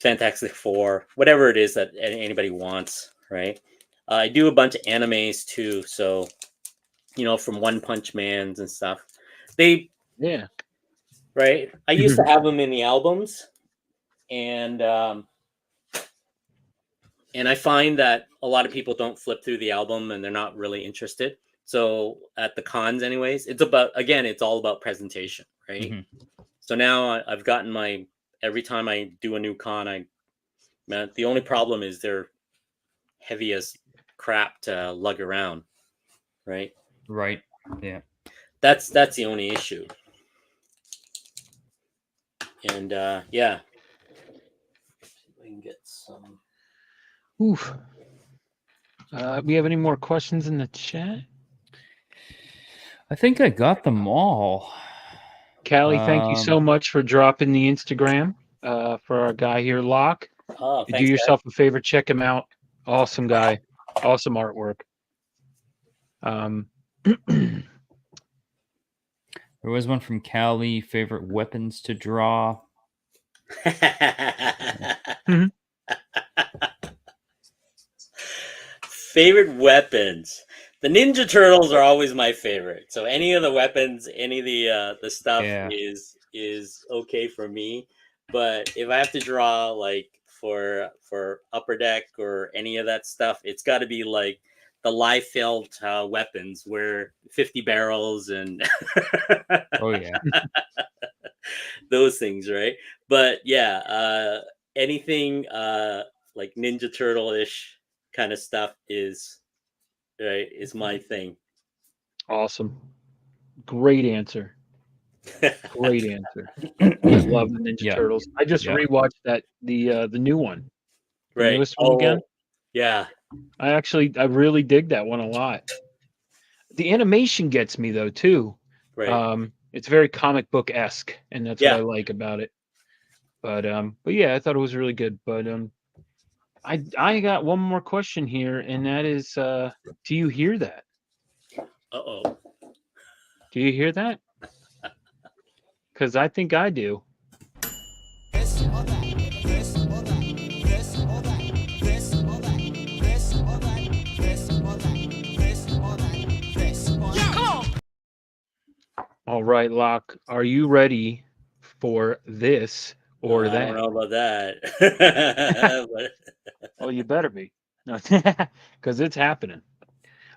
Fantastic Four, whatever it is that anybody wants, right? I do a bunch of animes too, so, you know, from One Punch Mans and stuff. Right? I used to have them in the albums, and I find that a lot of people don't flip through the album and they're not really interested. So at the cons anyways, it's all about presentation, right? So now I've gotten every time I do a new con, the only problem is they're heavy as crap to lug around, right? Right. Yeah. That's the only issue. And yeah. We can get some. Oof. We have any more questions in the chat? I think I got them all. Callie, thank you so much for dropping the Instagram for our guy here, Loc. Oh, thanks, do yourself a favor, check him out. Awesome guy, awesome artwork. There was one from Callie. Favorite weapons to draw. Favorite weapons. The Ninja Turtles are always my favorite. So any of the weapons, any of the stuff is okay for me. But if I have to draw like for Upper Deck or any of that stuff, it's got to be like the Liefeld weapons where 50 barrels and oh yeah, those things, right? But yeah, anything like Ninja Turtle-ish kind of stuff is my thing. Awesome. Great answer. Great answer. I love the Ninja Turtles. I just rewatched the new one. The newest one again. Yeah. I really dig that one a lot. The animation gets me though too. Right. It's very comic book esque, and that's what Yeah. I like about it. But yeah, I thought it was really good. But I got one more question here, and that is, do you hear that? Uh-oh. Do you hear that? Because I think I do. All right, Locke, are you ready for this or I don't that? know about that. Oh, you better be. Because it's happening.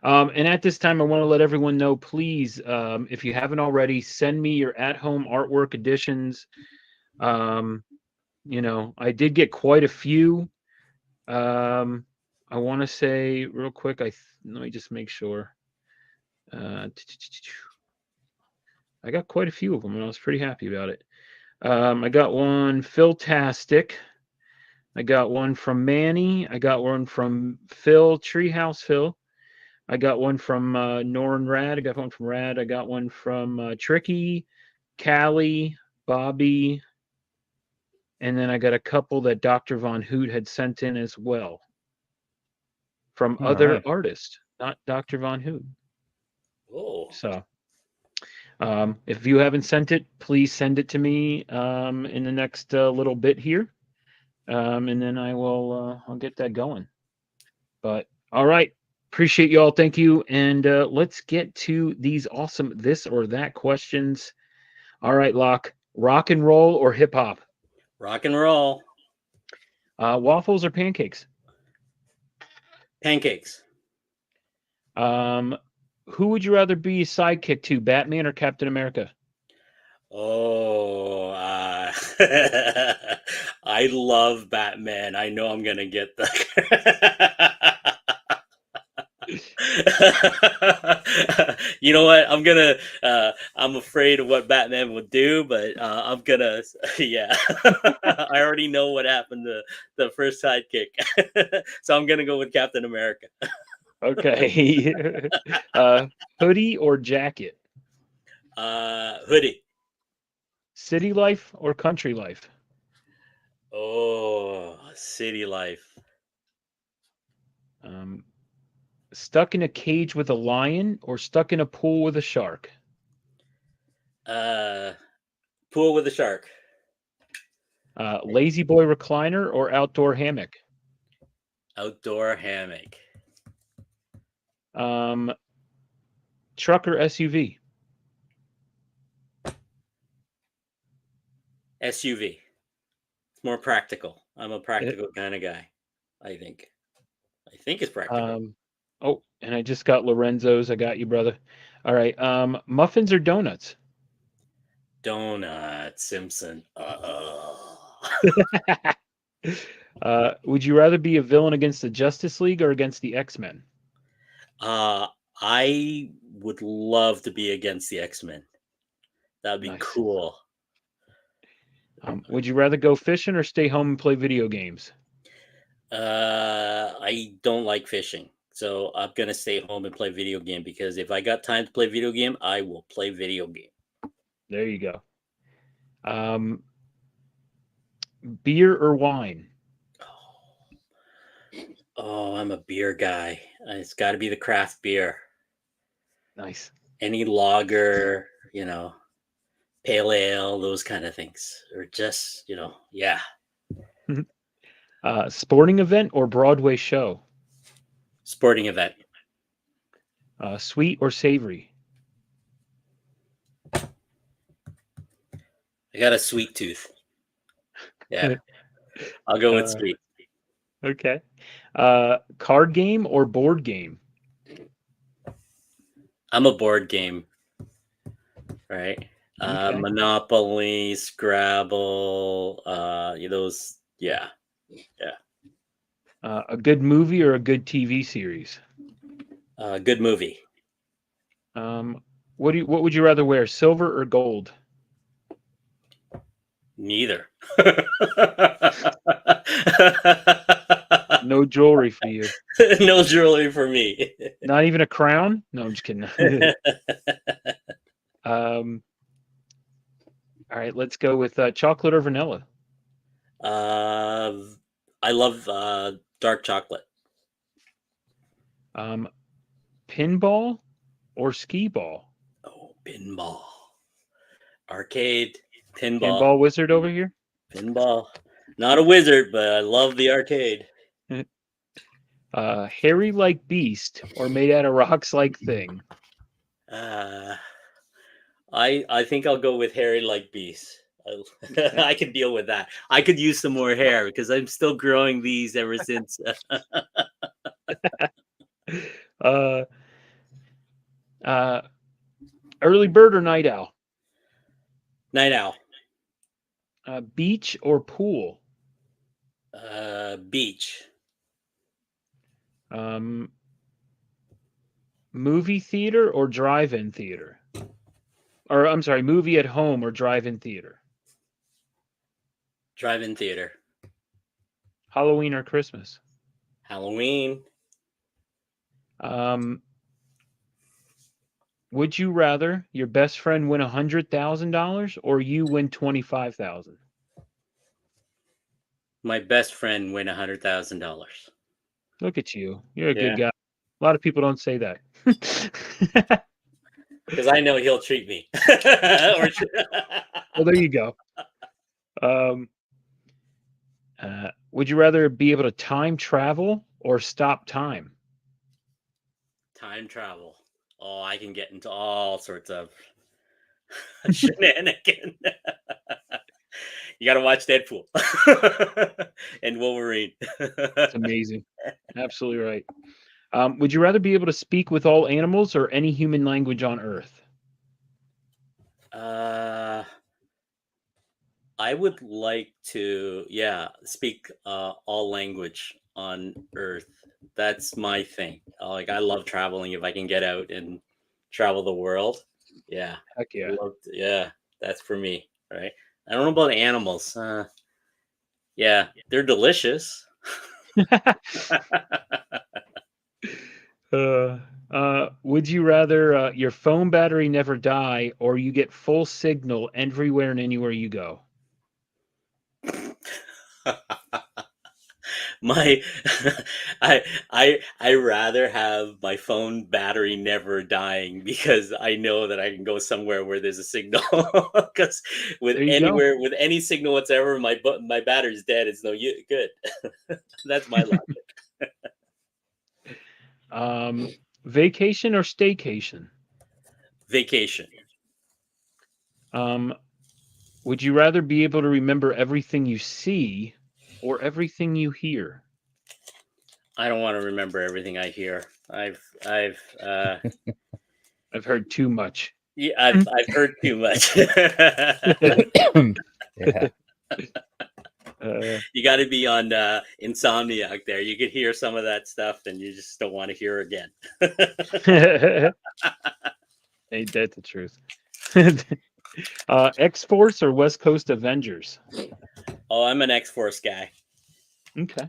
And at this time, I want to let everyone know, please, if you haven't already, send me your at-home artwork editions. I did get quite a few. I want to say real quick, let me just make sure. I got quite a few of them, and I was pretty happy about it. I got one Phil-tastic. I got one from Manny. I got one from Phil, Treehouse Phil. I got one from Norn Rad. I got one from Rad. I got one from Tricky, Callie, Bobby, and then I got a couple that Dr. Von Hoot had sent in as well from All other right. artists, not Dr. Von Hoot. Oh. So if you haven't sent it, please send it to me in the next little bit here, and then I'll get that going. But all right. Appreciate you all. Thank you. And let's get to these awesome this or that questions. All right, Locke. Rock and roll or hip hop? Rock and roll. Waffles or pancakes? Pancakes. Who would you rather be a sidekick to, Batman or Captain America? Oh, I love Batman. I know I'm gonna get the. You know what? I'm afraid of what Batman would do, but I'm gonna, yeah. I already know what happened to the first sidekick, so I'm gonna go with Captain America. Okay. Hoodie or jacket? Hoodie. City life or country life? Oh, city life. Stuck in a cage with a lion or stuck in a pool with a shark? Pool with a shark. Lazy boy recliner or outdoor hammock? Outdoor hammock. Truck or SUV? SUV. It's more practical. I'm a practical kind of guy. I think it's practical. Oh, and I just got Lorenzo's. I got you, brother. All right. Muffins or donuts? Donut Simpson. Would you rather be a villain against the Justice League or against the X-Men? I would love to be against the X-Men. That'd be Nice. cool. Would you rather go fishing or stay home and play video games? I don't like fishing, so I'm gonna stay home and play video game, because if I got time to play video game, I will play video game. There you go. Beer or wine? Oh, I'm a beer guy. It's got to be the craft beer. Nice. Any lager, pale ale, those kind of things, or just, yeah. Sporting event or Broadway show? Sporting event. Sweet or savory? I got a sweet tooth. Yeah. I'll go with sweet. Okay. Card game or board game? I'm a board game. Right. Okay. Monopoly, Scrabble, those. Yeah. A good movie or a good TV series? Good movie. What would you rather wear, silver or gold? Neither. No No jewelry for you. No jewelry for me. Not even a crown? No, I'm just kidding. All right, let's go with chocolate or vanilla. I love dark chocolate. Pinball or skee ball? Oh, pinball. Arcade, pinball. Pinball wizard over here. Pinball. Not a wizard, but I love the arcade. Hairy like beast or made out of rocks like thing? I think I'll go with hairy like beast. I can deal with that. I could use some more hair because I'm still growing these ever since. Early bird or night owl? Night owl. Beach or pool? Beach. Movie theater or drive-in theater? Or I'm sorry, movie at home or drive-in theater? Drive-in theater. Halloween or Christmas? Halloween. Would you rather your best friend win $100,000 or you win $25,000? My best friend win $100,000. Look at you. You're a good guy. A lot of people don't say that. Because I know he'll treat me. Well, there you go. Would you rather be able to time travel or stop time? Time travel. Oh, I can get into all sorts of shenanigans. You got to watch Deadpool and Wolverine. That's amazing. Absolutely right. Would you rather be able to speak with all animals or any human language on Earth? I would like to, speak all language on Earth. That's my thing. Like, I love traveling. If I can get out and travel the world, yeah. Heck yeah. That's for me, right? I don't know about animals. They're delicious. Would you rather your phone battery never die or you get full signal everywhere and anywhere you go? I rather have my phone battery never dying because I know that I can go somewhere where there's a signal. Because with any signal whatsoever, my battery's dead. It's no good. That's my logic. Vacation or staycation? Vacation. Would you rather be able to remember everything you see or everything you hear? I don't want to remember everything I hear. I've heard too much. Yeah, I've heard too much. Yeah. You got to be on Insomniac there. You could hear some of that stuff and you just don't want to hear again. Ain't that the truth? X-Force or West Coast Avengers? Oh, I'm an X-Force guy. Okay.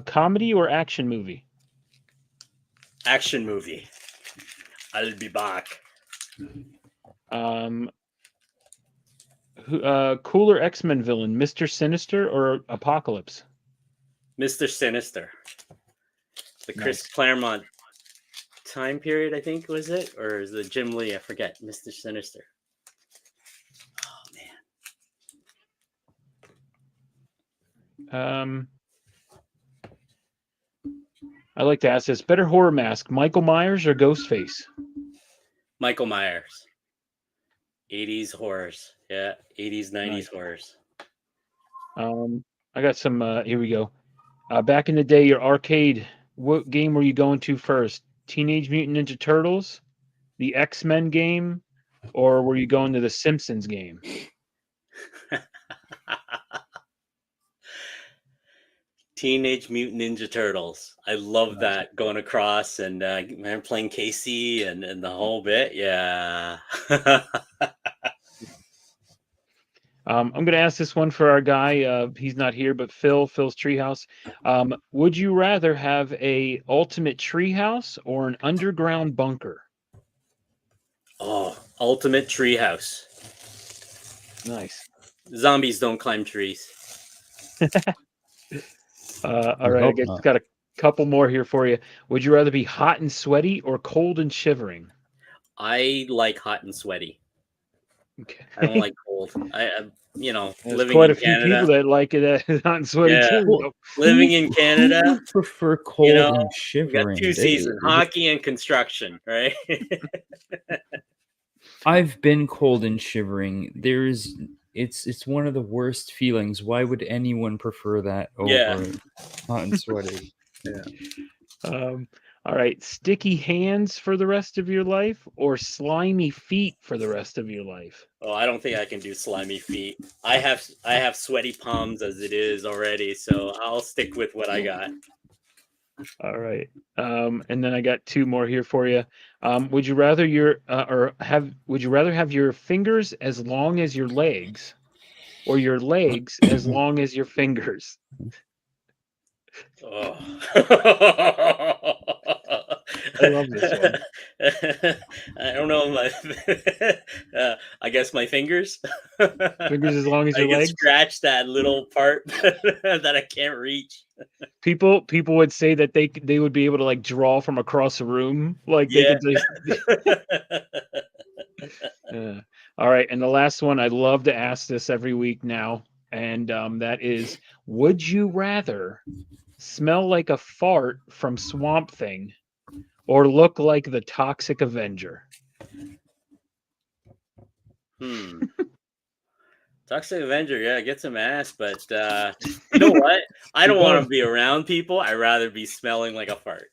Comedy or action movie? Action movie. I'll be back. Cooler X-Men villain, Mr. Sinister or Apocalypse? Mr. Sinister. The Chris Claremont time period, I think, was it? Or is it Jim Lee? I forget. Mr. Sinister. Oh, man. I like to ask this. Better horror mask, Michael Myers or Ghostface? Michael Myers. 80s horrors. Yeah, 80s, 90s horrors. I got some, here we go. Back in the day, your arcade, what game were you going to first? Teenage Mutant Ninja Turtles, the X-Men game, or were you going to the Simpsons game? Teenage Mutant Ninja Turtles. I love that, going across and playing Casey and the whole bit. Yeah. I'm going to ask this one for our guy. He's not here, but Phil's Treehouse. Would you rather have a ultimate treehouse or an underground bunker? Oh, ultimate treehouse. Nice. Zombies don't climb trees. All right, I hope guess not. got a couple more here for you. Would you rather be hot and sweaty or cold and shivering? I like hot and sweaty. Okay. I don't like cold. There's living quite in a few Canada. people that like it hot and sweaty Yeah. too. Well, Living in who Canada, would prefer cold know, and we got shivering? two seasons: hockey and construction. Right? I've been cold and shivering. It's one of the worst feelings. Why would anyone prefer that over Yeah. hot and sweaty? All right, sticky hands for the rest of your life or slimy feet for the rest of your life? Oh, I don't think I can do slimy feet. I have sweaty palms as it is already, so I'll stick with what I got. All right. And then I got two more here for you. Would you rather would you rather have your fingers as long as your legs or your legs as long as your fingers? Oh. I love this one. I don't know. I guess my fingers. Fingers as long as I your can legs? scratch that little part that I can't reach. People would say that they would be able to like draw from across the room. Like they Yeah. could just all right, and the last one, I love to ask this every week now, and that is, would you rather smell like a fart from Swamp Thing or look like the Toxic Avenger? Toxic Avenger, yeah, get some ass, but you know what? I don't want to be around people. I'd rather be smelling like a fart.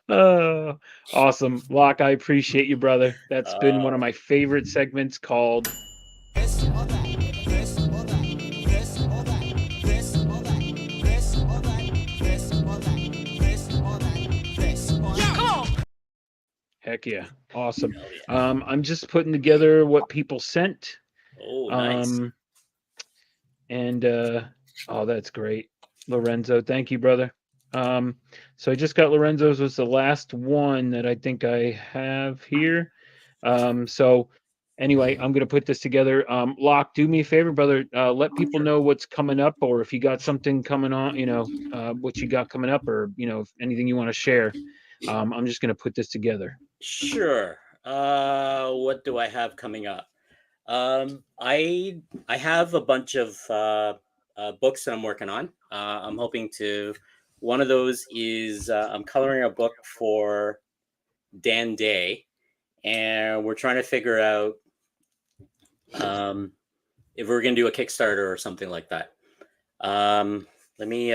Oh, awesome. Loc, I appreciate you, brother. That's been one of my favorite segments called Heck yeah. Awesome. I'm just putting together what people sent. Oh, nice. And oh, that's great. Lorenzo, thank you, brother. So I just got Lorenzo's was the last one that I think I have here. So anyway, I'm gonna put this together. Loc, do me a favor, brother. Let people know what's coming up, or if you got something coming on, what you got coming up, or if anything you want to share. I'm just gonna put this together. Sure. What do I have coming up? I have a bunch of books that I'm working on. I'm hoping to. One of those is I'm coloring a book for Dan Day, and we're trying to figure out if we're going to do a Kickstarter or something like that. Let me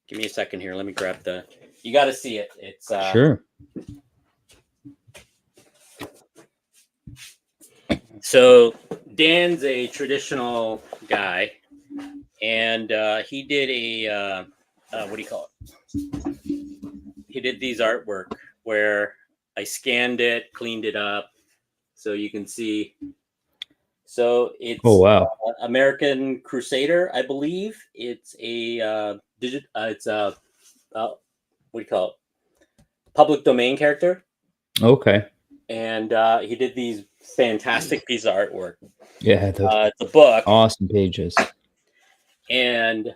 give me a second here. Let me grab the. You got to see it. It's Sure. So Dan's a traditional guy, and he did a what do you call it? He did these artwork where I scanned it, cleaned it up, so you can see. So it's American Crusader, I believe. It's a it's a what do you call it? Public domain character. Okay. And he did these fantastic piece of artwork. Yeah, the book, awesome pages. And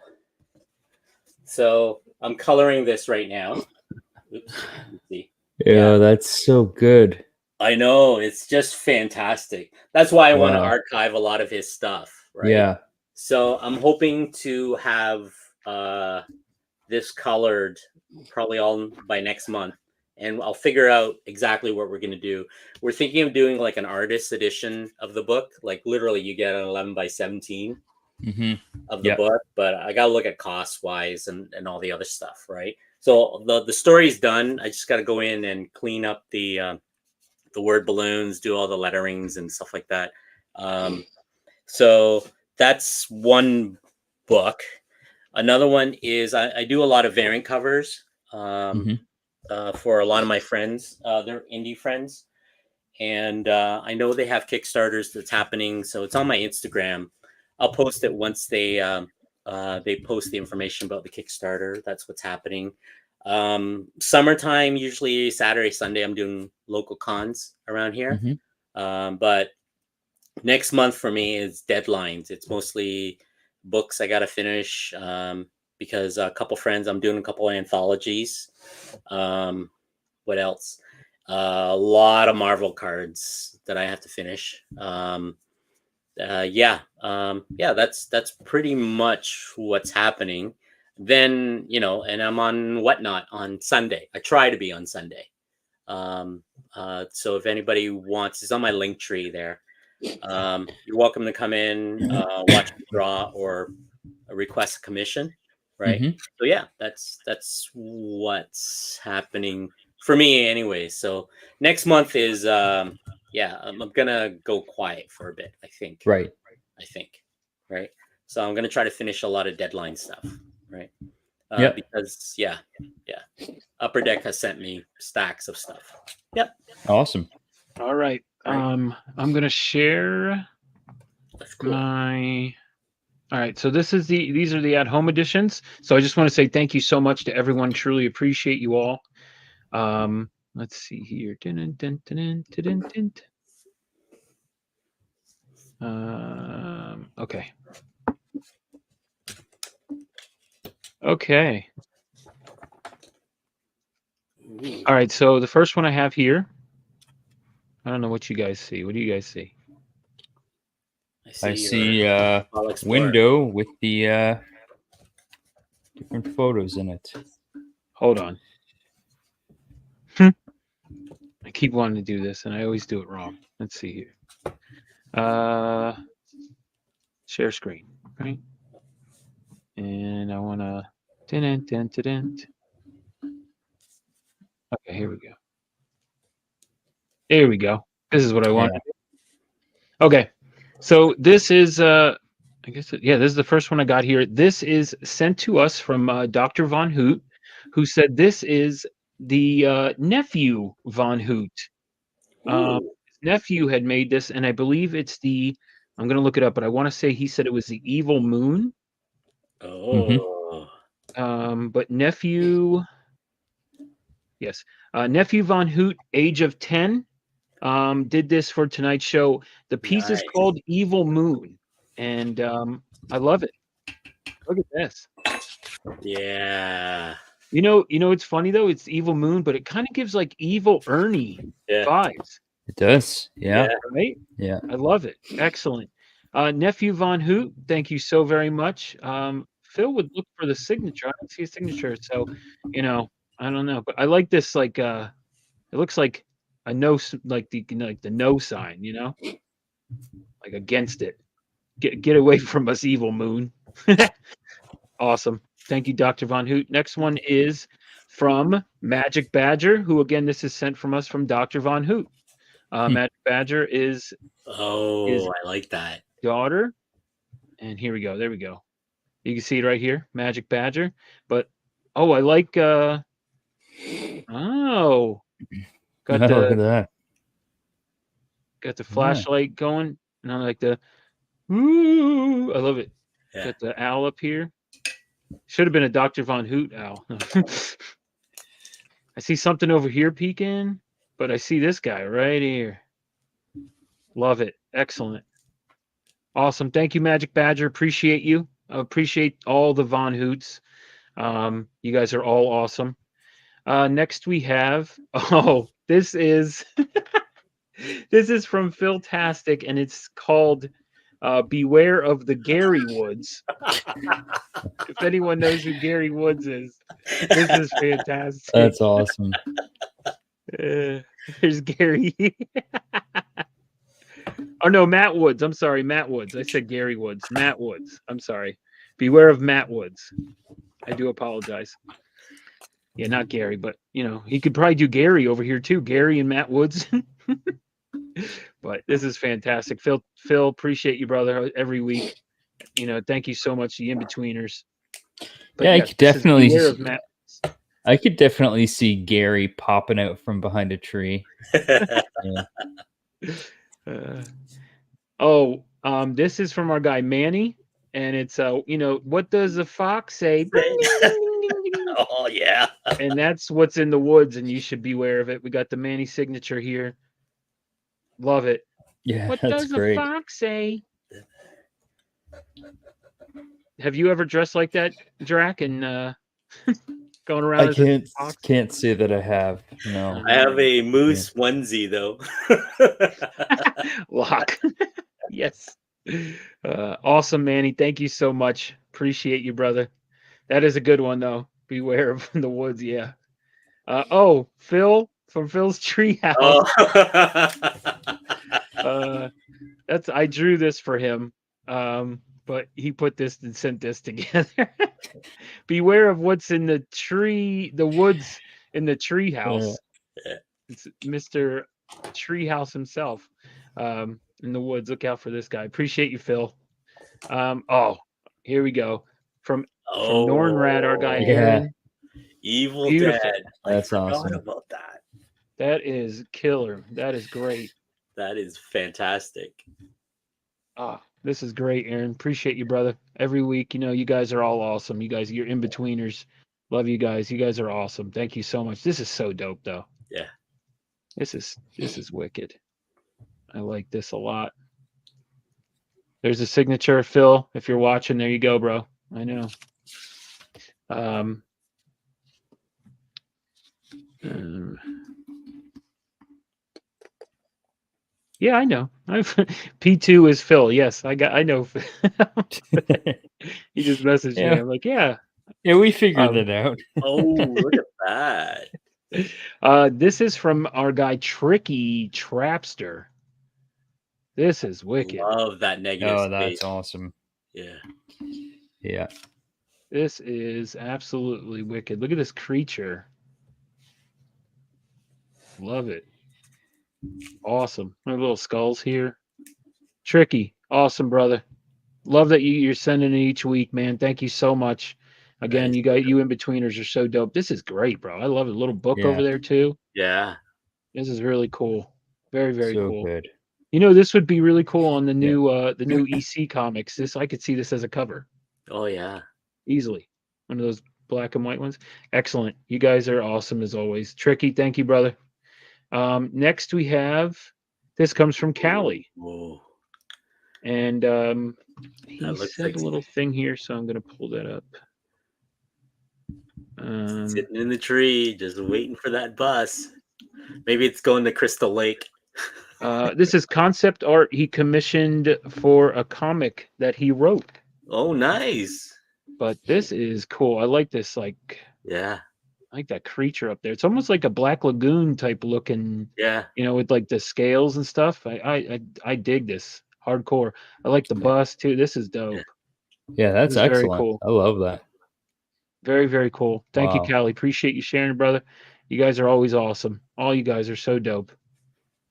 so I'm coloring this right now. Oops, let's see. Yeah, that's so good. I know, it's just fantastic. That's why I want to archive a lot of his stuff, right? Yeah. So I'm hoping to have this colored probably all by next month. And I'll figure out exactly what we're going to do. We're thinking of doing like an artist edition of the book. Like literally you get an 11 by 17 of the book, but I got to look at cost wise and all the other stuff. Right. So the story's done. I just got to go in and clean up the word balloons, do all the letterings and stuff like that. So that's one book. Another one is I do a lot of variant covers. For a lot of my friends, they're indie friends, And I know they have Kickstarters that's happening, so it's on my Instagram. I'll post it once they post the information about the Kickstarter. That's what's happening. Summertime, usually Saturday, Sunday, I'm doing local cons around here. But next month for me is deadlines. It's mostly books I got to finish because a couple friends, I'm doing a couple Anthologies. What else? A lot of Marvel cards that I have to finish. That's pretty much what's happening. Then, and I'm on Whatnot on Sunday. I try to be on Sunday. So if anybody wants, it's on my link tree there. You're welcome to come in, watch me draw, or request a commission. Right. So yeah, that's what's happening for me anyway. So next month is I'm gonna go quiet for a bit, I think. Right. So I'm gonna try to finish a lot of deadline stuff, right? Because Upper Deck has sent me stacks of stuff. Yep. Awesome. All right. I'm gonna share my. All right, so these are the at-home editions. So I just want to say thank you so much to everyone. Truly appreciate you all. Let's see here. Okay. All right, so the first one I have here. I don't know what you guys see. What do you guys see? I see window with the different photos in it. Hold on. I keep wanting to do this, and I always do it wrong. Let's see here. Share screen, right? And I want to... Okay, here we go. There we go. This is what I want. Okay. So this is, I guess, this is the first one I got here. This is sent to us from Dr. Von Hoot, who said this is the nephew Von Hoot. His nephew had made this, and I believe it's I'm going to look it up, but I want to say he said it was the Evil Moon. But nephew, yes, nephew Von Hoot, age of 10. Did this for tonight's show. The piece is called Evil Moon, and I love it. Look at this. Yeah. You know, it's funny though. It's Evil Moon, but it kind of gives like Evil Ernie vibes. It does. Yeah. Right? Yeah. I love it. Excellent. Nephew Von Hoot, thank you so very much. Phil would look for the signature. I don't see a signature, so I don't know, but I like this. Like, it looks like a no, like the no sign, like against it. Get away from us, Evil Moon. Awesome. Thank you, Dr. Von Hoot. Next one is from Magic Badger, who again, this is sent from us from Dr. Von Hoot. Magic Badger is I like that daughter, and here we go. There we go. You can see it right here, Magic Badger. But I like got look at that. Got the flashlight going, and I like the ooh, I love it. Yeah. Got the owl up here. Should have been a Dr. Von Hoot owl. I see something over here peeking, but I see this guy right here. Love it. Excellent. Awesome. Thank you, Magic Badger. Appreciate you. I appreciate all the Von Hoots. You guys are all awesome. Next we have, this is this is from Phil Tastic, and it's called Beware of the Gary Woods. If anyone knows who Gary Woods is, this is fantastic. That's awesome. There's Gary. Oh no, Matt Woods. I'm sorry, Matt Woods. I said Gary Woods. Matt Woods. I'm sorry. Beware of Matt Woods. I do apologize. Yeah, not Gary, but he could probably do Gary over here too. Gary and Matt Woods. But this is fantastic. Phil, appreciate you, brother, every week. Thank you so much, the in-betweeners. But I could definitely see Gary popping out from behind a tree. Yeah. This is from our guy Manny, and it's what does the fox say? Bing, ding, ding, ding, ding, ding. Oh yeah. And that's what's in the woods, and you should beware of it. We got the Manny signature here. Love it. Yeah, What that's does a great. fox say? Have you ever dressed like that, Drac, and going around I as a fox? can't say that I have. No. I have a moose onesie though. Lock. Yes. Awesome, Manny. Thank you so much. Appreciate you, brother. That is a good one, though. Beware of the woods. Yeah. Phil from Phil's Treehouse. Oh. I drew this for him, but he put this and sent this together. Beware of what's in the woods in the treehouse. Yeah. It's Mr. Treehouse himself. In the woods. Look out for this guy. Appreciate you, Phil. Here we go. From Nornrad, our guy Aaron. Evil Beautiful. Dad. That's I forgot awesome. about that. That is killer. That is great. That is fantastic. This is great, Aaron. Appreciate you, brother. Every week, you guys are all awesome. You guys, you're in-betweeners. Love you guys. You guys are awesome. Thank you so much. This is so dope, though. Yeah. This is wicked. I like this a lot. There's a signature, Phil. If you're watching, there you go, bro. I know. Yeah, I know. P2 is Phil. Yes, I know. He just messaged me. I'm like, yeah. Yeah, we figured it out. Oh, look at that. This is from our guy Tricky Trapster. This is wicked. Love that negative. Oh, space. that's awesome. Yeah. Yeah. This is absolutely wicked. Look at this creature. Love it. Awesome. My little skulls here. Tricky. Awesome, brother. Love that you're sending it each week, man. Thank you so much. Again, Nice. you in-betweeners are so dope. This is great, bro. I love it. A little book Yeah. over there too. Yeah. This is really cool. Very, very So cool. good. This would be really cool on the new EC comics. I could see this as a cover. Oh yeah. Easily. One of those black and white ones. Excellent. You guys are awesome as always. Tricky, thank you, brother. Next we have, this comes from Callie. Whoa. And he looks said like- a little thing here, so I'm going to pull that up. Sitting in the tree, just waiting for that bus. Maybe it's going to Crystal Lake. This is concept art he commissioned for a comic that he wrote. Oh, nice. But this is cool. I like this, Yeah. I like that creature up there. It's almost like a Black Lagoon type looking, Yeah. with like the scales and stuff. I dig this hardcore. I like the bus too. This is dope. Yeah, that's This is very excellent. cool. I love that. Very, very cool. Thank you, Wow. Callie. Appreciate you sharing, brother. You guys are always awesome. All you guys are so dope.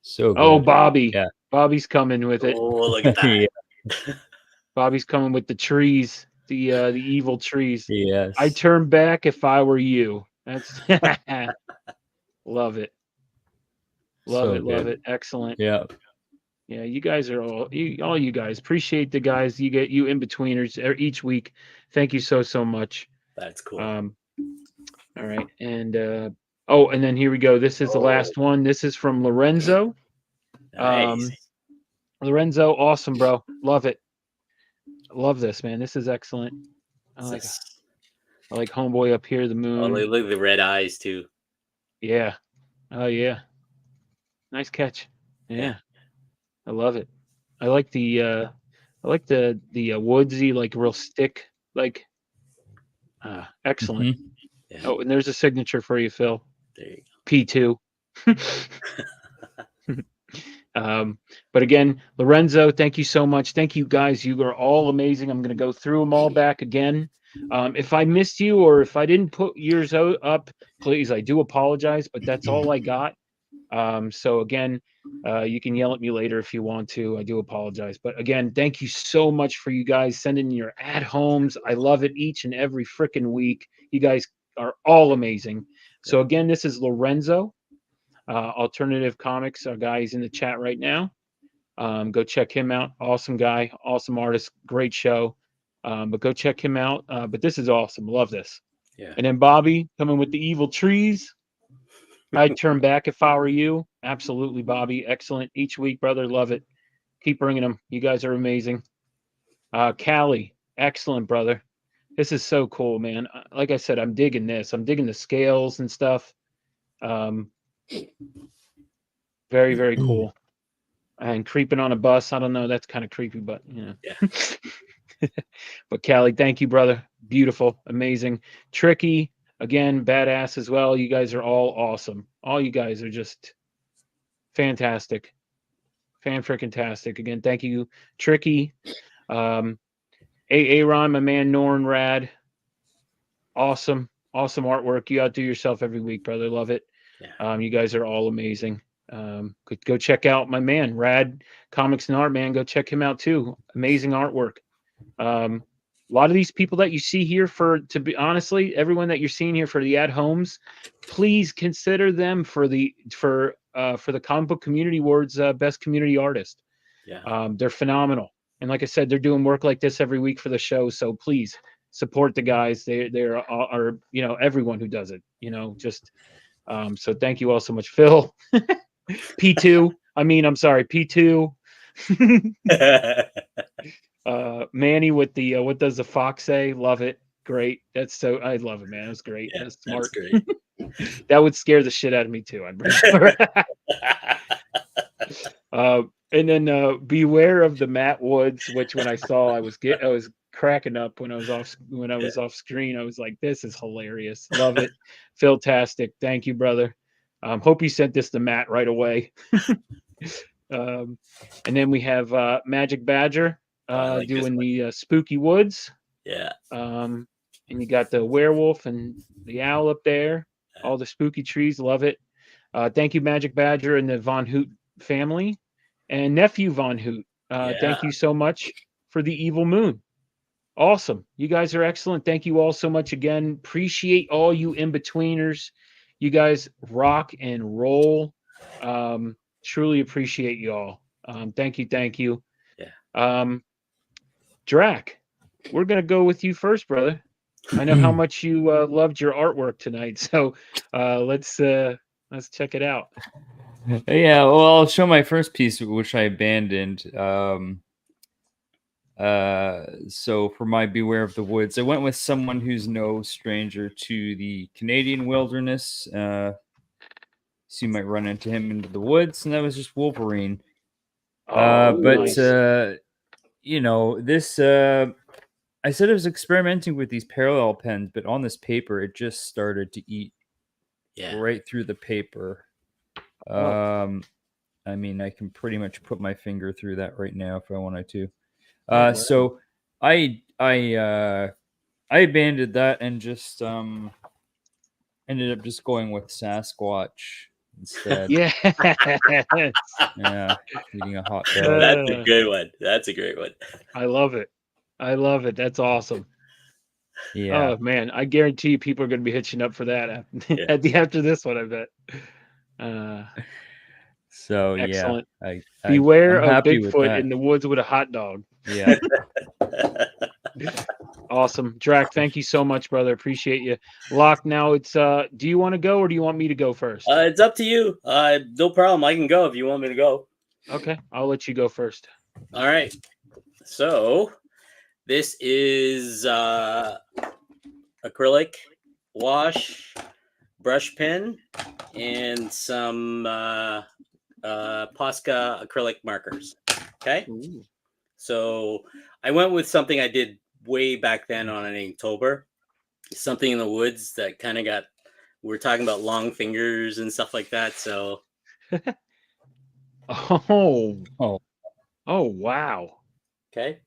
So good. Oh, Bobby. Yeah. Bobby's coming with it. Oh, look at that. Yeah. Bobby's coming with the trees, the evil trees. Yes. I turn back if I were you. That's love it. Love So it. Love good. it. Excellent. Yeah. Yeah, you guys are all you guys. Appreciate the guys. You get you in-betweeners each week. Thank you so much. That's cool. All right. And and then here we go. This is the last one. This is from Lorenzo. Nice. Lorenzo, awesome, bro. Love it. Love this, man. This is excellent. I like Homeboy up here, the Oh, moon. look at the red eyes too. Yeah. Oh yeah. Nice catch. Yeah. I love it. I like the woodsy, like real stick, like excellent. Mhm. Yeah. Oh, and there's a signature for you, Phil. There you P2. But again, Lorenzo, thank you so much. Thank you guys. You are all amazing. I'm going to go through them all back again. If I missed you or if I didn't put yours up, please, I do apologize, but that's all I got. So again, you can yell at me later if you want to. I do apologize. But again, thank you so much for you guys sending your at-homes. I love it each and every freaking week. You guys are all amazing. So again, this is Lorenzo. Alternative Comics, our guy, he's in the chat right now. Go check him out. Awesome guy, awesome artist, great show. But go check him out. But this is awesome. Love this. Yeah. And then Bobby coming with the evil trees. I'd turn back if I were you. Absolutely, Bobby. Excellent. Each week, brother. Love it. Keep bringing them. You guys are amazing. Callie, excellent, brother. This is so cool, man. Like I said, I'm digging this. I'm digging the scales and stuff. Very, very cool. And creeping on a bus. I don't know. That's kind of creepy, but you know. Yeah. But Callie, thank you, brother. Beautiful, amazing. Tricky, again, badass as well. You guys are all awesome. All you guys are just fantastic. Fan-freaking-tastic. Again, thank you, Tricky. Aaron, my man, Norn Rad. Awesome. Awesome artwork. You outdo yourself every week, brother. Love it. Yeah. You guys are all amazing. Go check out my man, Rad Comics and Art, man. Go check him out too. Amazing artwork. A lot of these people that you see here, to be honestly, everyone that you're seeing here for the at homes, please consider them for the Comic Book Community Awards Best Community Artist. Yeah. They're phenomenal, and like I said, they're doing work like this every week for the show. So please support the guys. They are everyone who does it. Just so thank you all so much, Phil. P2. I'm sorry, P2. Manny with the what does the fox say? Love it. Great. I love it, man. It's great. Yeah, that's smart. That's great. That would scare the shit out of me too, I'm pretty sure. And then Beware of the Matt Woods, which when I saw I was cracking up when I was off screen. I was like, this is hilarious. Love it. Phil-tastic. Thank you, brother. Hope you sent this to Matt right away. And then we have Magic Badger doing the Spooky Woods. Yeah. And you got the werewolf and the owl up there. All the spooky trees. Love it. Thank you, Magic Badger and the Von Hoot family. And nephew Von Hoot. Thank you so much for the Evil Moon. Awesome. You guys are excellent. Thank you all so much again. Appreciate all you in-betweeners. You guys rock and roll. Truly appreciate you all. Thank you. Yeah. Drac, we're going to go with you first, brother. I know how much you loved your artwork tonight. So let's check it out. Yeah, well, I'll show my first piece, which I abandoned. So for my Beware of the Woods, I went with someone who's no stranger to the Canadian wilderness. So you might run into him into the woods, and that was just Wolverine. Nice. This I said I was experimenting with these parallel pens, but on this paper, it just started to eat right through the paper. I can pretty much put my finger through that right now if I wanted to. So I abandoned that and just ended up just going with Sasquatch instead. Yeah. Yeah, eating a hot dog. That's a good one. That's a great one. I love it. That's awesome. Yeah. Oh man, I guarantee you people are going to be hitching up for that after this one, I bet. So excellent. Yeah, Beware of Bigfoot in the woods with a hot dog. Yeah. Awesome. Drac, thank you so much, brother. Appreciate you. Loc, now it's do you want to go or do you want me to go first? It's up to you. No problem. I can go if you want me to go. Okay, I'll let you go first. All right. So this is acrylic, wash, brush pen, and some Posca acrylic markers. Okay. Ooh. So I went with something I did way back then on an Inktober. Something in the woods that kind of we're talking about long fingers and stuff like that. So. Oh, wow. Okay.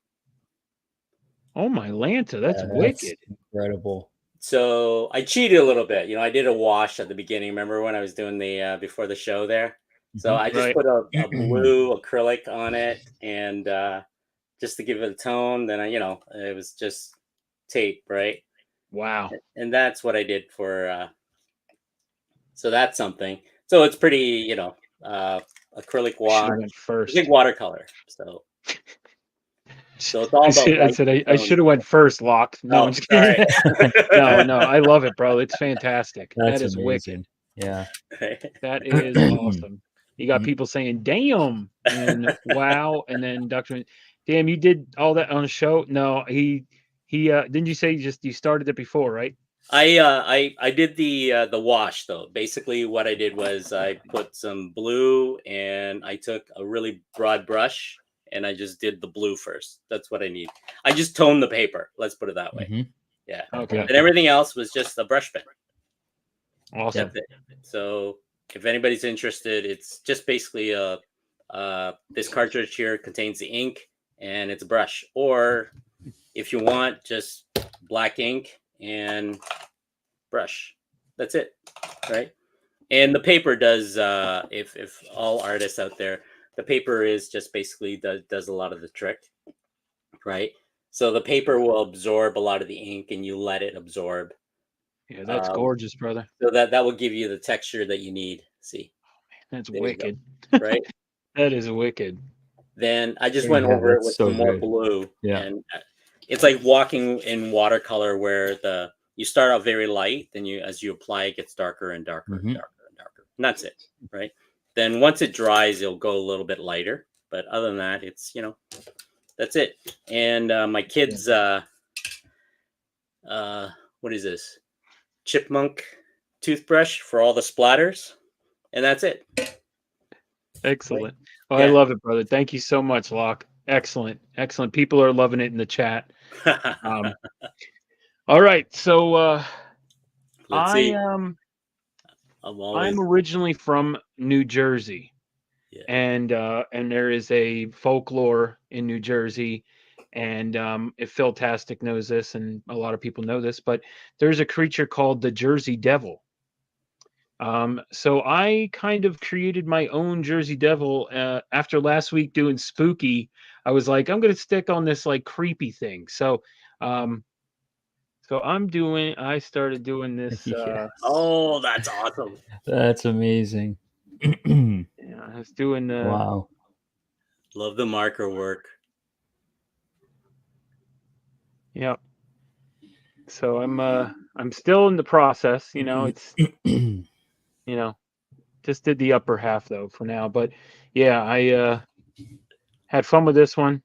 Oh, my Lanta. That's wicked. Incredible. So I cheated a little bit. I did a wash at the beginning. Remember when I was doing the before the show there? So I just put a blue acrylic on it and just to give it a tone. Then it was just tape, right? Wow. And that's what I did for. So that's something. So it's pretty, acrylic Should wash. have went first. Big watercolor. So it's all I about said, light I tone. should have went first, Loc. No, Oh, I'm just kidding. sorry. No, I love it, bro. It's fantastic. That's That is amazing. wicked. Yeah. That is awesome. You got people saying "damn" and "wow," and then Dr. Damn, you did all that on a show? No, he didn't you say you started it before, right? I did the wash though. Basically, what I did was I put some blue and I took a really broad brush and I just did the blue first. That's what I need. I just toned the paper. Let's put it that way. Mhm. Yeah. Okay. And everything else was just a brush pen. Awesome. That's it. So if anybody's interested, it's just basically this cartridge here contains the ink and it's a brush. Or if you want, just black ink and brush. That's it, right? And the paper does. If all artists out there, the paper is just basically does a lot of the trick, right? So the paper will absorb a lot of the ink, and you let it absorb. Yeah, that's gorgeous, brother. So that will give you the texture that you need. See, That's there you wicked. go, right? That is wicked. Then I just Yeah, went over it that's with so some more good. blue. Yeah. And it's like walking in watercolor where you start out very light, then as you apply, it gets darker and darker and Mhm. darker and darker. And that's it, right? Then once it dries, it'll go a little bit lighter. But other than that, it's, that's it. And my kids, what is this? Chipmunk toothbrush for all the splatters. And that's it. Excellent. Oh, Yeah. I love it, brother. Thank you so much, Loc. Excellent. Excellent. People are loving it in the chat. All right. So Let's see. I'm I'm originally from New Jersey. Yeah. And there is a folklore in New Jersey, and if Philtastic knows this, and a lot of people know this, but there's a creature called the Jersey Devil. So I kind of created my own Jersey Devil after last week doing spooky. I was like, I'm gonna stick on this like creepy thing. So I started doing this. Yes. Oh, that's awesome. That's amazing. Yeah, I was doing Wow. Love the marker work. yeah. So I'm still in the process, it's just did the upper half though for now. But yeah, I had fun with this one.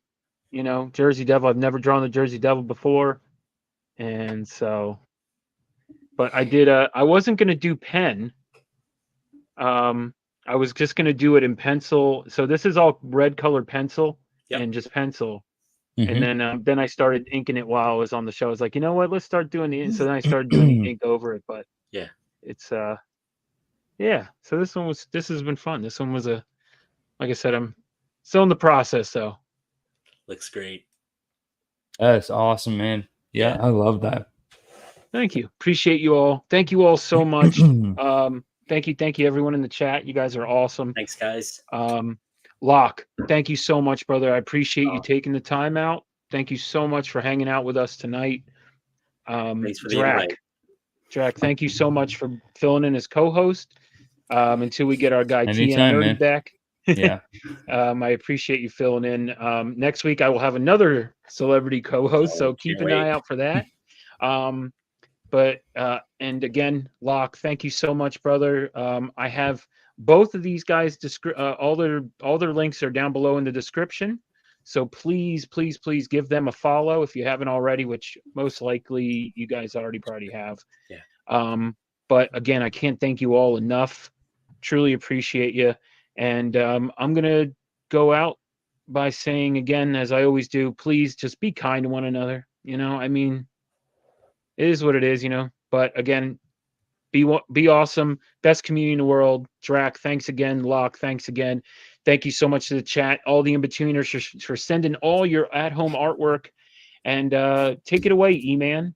Jersey Devil. I've never drawn the Jersey Devil before. And so, but I did I wasn't gonna do pen. I was just gonna do it in pencil. So this is all red colored pencil and just pencil. Mhm. And then I started inking it while I was on the show. I was like, you know what? Let's start doing the. So then I started doing the ink over it. But Yeah. it's yeah. So this has been fun. This one was like I said, I'm still in the process though. Looks great. That's awesome, man. Yeah, I love that. Thank you. Appreciate you all. Thank you all so much. Thank you everyone in the chat. You guys are awesome. Thanks, guys. Loc, thank you so much, brother. I appreciate you taking the time out. Thank you so much for hanging out with us tonight. Thanks for the invite. Drac, thank you so much for filling in as co-host until we get our guy TM Anytime, Nerdy man. back. Yeah. I appreciate you filling in. Next week I will have another celebrity co-host, so keep an eye out for that. But and again, Loc, thank you so much, brother. I have both of these guys. All their links are down below in the description. So please give them a follow if you haven't already, which most likely you guys probably have. Yeah. But again, I can't thank you all enough. Truly appreciate you. And I'm gonna go out by saying again, as I always do, please just be kind to one another. I mean, it is what it is, But again, be awesome. Best community in the world. Drac, thanks again. Loc, thanks again. Thank you so much to the chat, all the in-betweeners for sending all your at-home artwork. And take it away, E-Man.